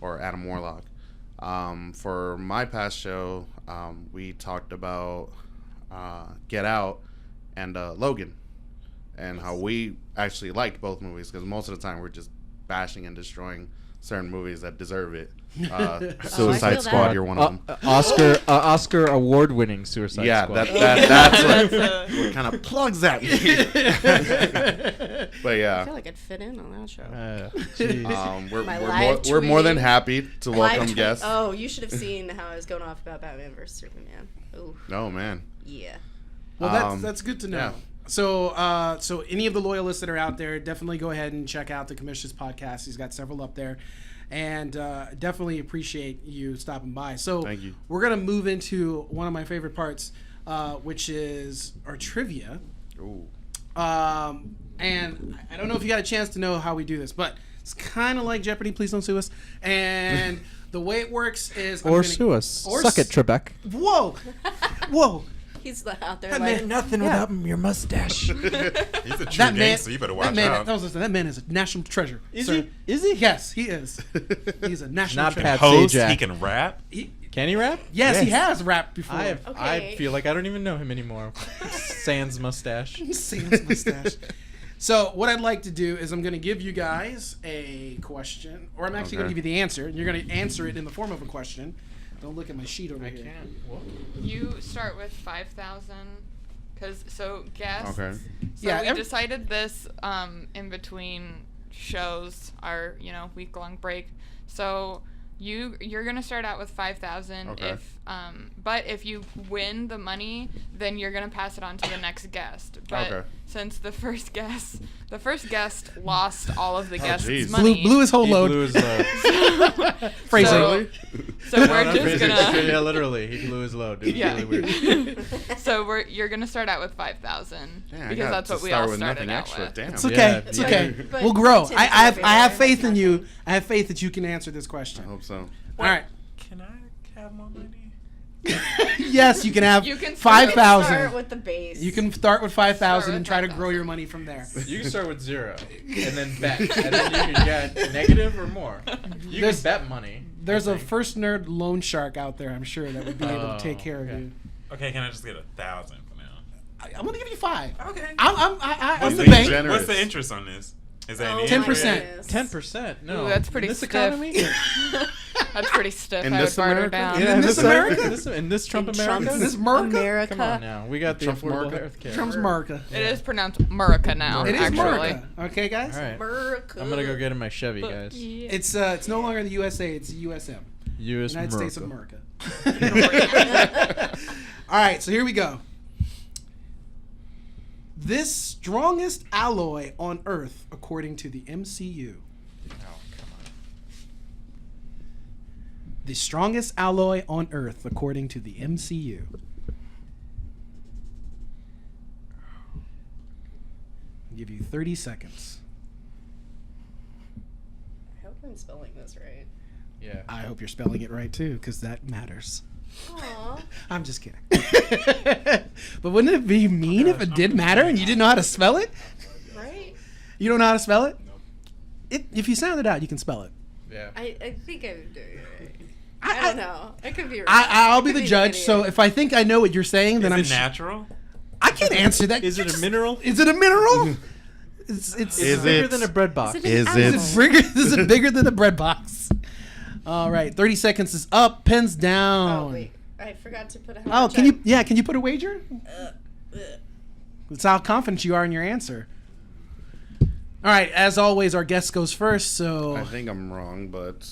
or Adam Warlock. For my past show, we talked about Get Out and Logan, and how we actually liked both movies, because most of the time we're just bashing and destroying certain movies that deserve it. Suicide feel Squad, that. you're one of them. Oscar award-winning Suicide Yeah, Squad. that's what kind of plugs that. But I yeah, feel like I'd fit in on that show. Jeez. we're My more, live we're more than tweeting. happy to welcome Live tweet- guests. Oh, you should have seen how I was going off about Batman versus Superman. Ooh, Oh man, yeah. Well, that's good to know. yeah. So any of the loyalists that are out there, definitely go ahead and check out the Commissioner's podcast. He's got several up there, and definitely appreciate you stopping by. So Thank you. we're gonna move into one of my favorite parts, which is our trivia. Ooh. And I don't know if you got a chance to know how we do this, but it's kind of like Jeopardy. Please don't sue us. And the way it works is Or sue us. or Suck it, s- Trebek. Whoa, whoa. He's out there That like man- Nothing Yeah. without your mustache. He's a true That man, gangster. You better watch out. that man is a national treasure. Is sir. he? Is he? Yes, he is. He's a national Not treasure. Pat Host, Sajak. he can rap. Can he rap? Yes, he has rapped before. I Okay. feel like I don't even know him anymore. Sans mustache. Sans mustache. So what I'd like to do is I'm going to give you guys a question, or I'm actually going to Okay. give you the answer, and you're going to answer it in the form of a question. Don't look at my sheet over here. You start with 5,000. So guests. Okay. So Yeah, we decided this in between shows, our week-long break. So you're gonna start out with 5,000. Okay. But if you win the money, then you're gonna pass it on to the next guest. But Okay. since the first guest lost all of the guests' jeez. money, Blew his whole He load. blew his load. Phrasing. so, so we're No, just gonna. yeah, literally, he blew his load. It was Yeah. really weird. So you're gonna start out with 5,000 Dang, I because got that's to what we start all with started nothing out extra. with. Damn. It's okay. Yeah, It's yeah. okay. But We'll grow. Tim's I have favorite. faith in you. Nothing. I have faith that you can answer this question. I hope so. All right. Can I have more money? Yes, you can have You can Start 5,000. with the base. You can start with 5,000 Start and with try to 5,000. grow your money from there. You can start with 0 and then bet, and then you can get negative or more. You There's- can bet money. There's I a think. first nerd loan shark out there, I'm sure, that would be able to take care of okay. you. Okay, can I just get 1,000 for now? I'm gonna give you 5. Okay. I'm What's the the bank. generous? What's the interest on this? Is that Oh an 10%. my goodness. 10%. No, Ooh, that's pretty in this stiff. economy. That's pretty stiff. In I this would barter America? down. In this America? In this Trump In America? Trump's This America? America. Come on now. We got the Trump's affordable America. health care. Trump's America. It is pronounced Murica now. It is actually. America. Okay, guys. All right. America. I'm going to go get in my Chevy, But, guys. yeah. It's no longer the USA. It's USM. U.S. United States of America. America. All right, so here we go. This strongest alloy on Earth, according to the MCU. The strongest alloy on Earth, according to the MCU. I'll give you 30 seconds. I hope I'm spelling this right. Yeah. I hope you're spelling it right too, because that matters. Aww. I'm just kidding. But wouldn't it be mean if it did matter and you didn't know how to spell it? Right? You don't know how to spell it? If you sound it out, you can spell it. Yeah. I think I would do it right. I don't know. I could be right. I'll be I could the judge. an So idiot. if I think I know what you're saying, then Is I'm. it natural? I can't answer that. Is it a mineral? Is it a mineral? It's Is bigger it- than a bread box. Is it Is an it- animal? bigger. Is it bigger than a bread box? All right, 30 seconds is up. Pens down. Oh wait, I forgot to put a. Oh, can you? Yeah, can you put a wager? Ugh. That's how confident you are in your answer. All right, as always, our guest goes first. So, I think I'm wrong, but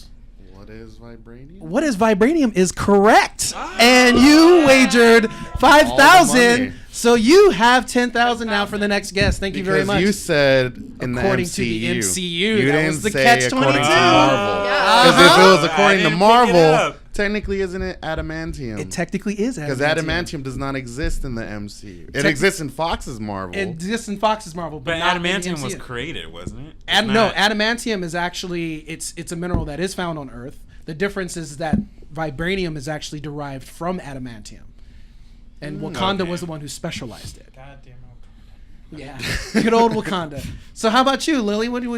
what is vibranium? what is vibranium is correct, and you wagered 5,000. money. So you have 10,000 now for the next guest. Thank you very Because much. you said in According the to the MCU, You that didn't was the say catch-22. according to Marvel. Yeah. Because if it was I according to didn't pick it Marvel, up. technically isn't it adamantium? It technically is Because adamantium does not exist in the MCU. It Tec- exists in Fox's Marvel. It exists in Fox's Marvel, but, But not in the adamantium was MCU. created, wasn't it? No, Not- adamantium is actually it's a mineral that is found on Earth. The difference is that vibranium is actually derived from adamantium, and Wakanda Okay. was the one who specialized it. Goddamn. Yeah, good old Wakanda. So how about you, Lily? What do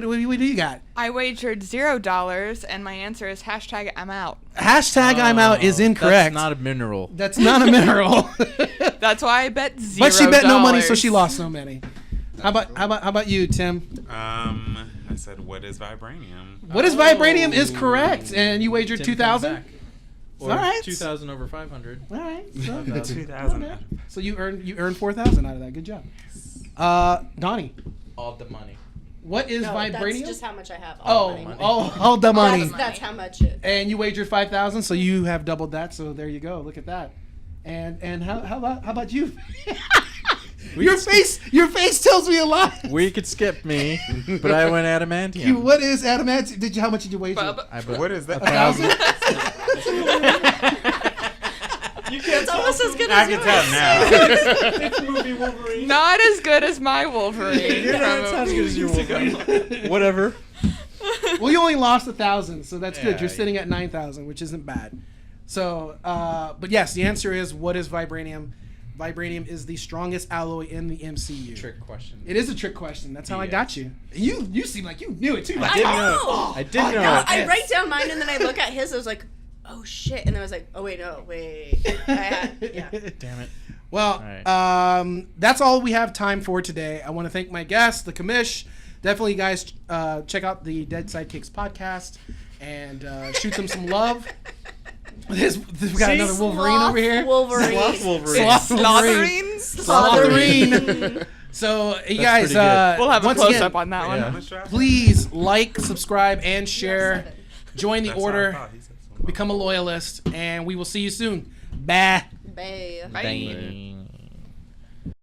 you got? I wagered $0, and my answer is hashtag I'm out. Hashtag I'm out is incorrect. That's not a mineral. That's not a mineral. That's why I bet $0. But she bet no money, so she lost no money. How about you, Tim? I said, what is vibranium? What is vibranium is correct, and you wagered 2,000. Back. Or All right. 2,000 over 500. All right. So, 2000. so you earned 4,000 out of that. Good job. Donnie, All the money. what is No, vibranium? that's just how much I have. All the money. That's how much it. And you wagered 5,000, so you have doubled that. So there you go. Look at that. And how about you? Your face tells me a lot. We could skip me, but I went adamantium. What is adamantium? How much did you wager? I bet What is that? 1,000. It's almost as good I as can yours. tell now. movie Wolverine. Not as good as my Wolverine. You're not as good as your Wolverine. Whatever. Well, you only lost 1,000, so that's good. Yeah, You're sitting at 9,000, which isn't bad. So, but yes, the answer is what is vibranium? Vibranium is the strongest alloy in the MCU. Trick question. It is a trick question. That's how I Yeah. got you. You seem like you knew it too. Like, I did I know. know. I did know. No, I Yes. write down mine and then I look at his. I was like, oh shit, and then I was like, oh wait, no, wait. Yeah. Damn it. Well, All right. that's all we have time for today. I want to thank my guests, the commish. Definitely, guys, check out the Dead Sidekicks podcast and shoot them some love. We got another Wolverine over here. Wolverine. Sloth Wolverine. Sloth Wolverine. Slotherine. Slotherine. So, you That's guys, pretty good. We'll have a once close again, up on that Yeah. one. please like, subscribe, and share. 7. Join the That's how I order. thought. He said so. Become a loyalist, and we will see you soon. Bye. Bay. Bye. Bang.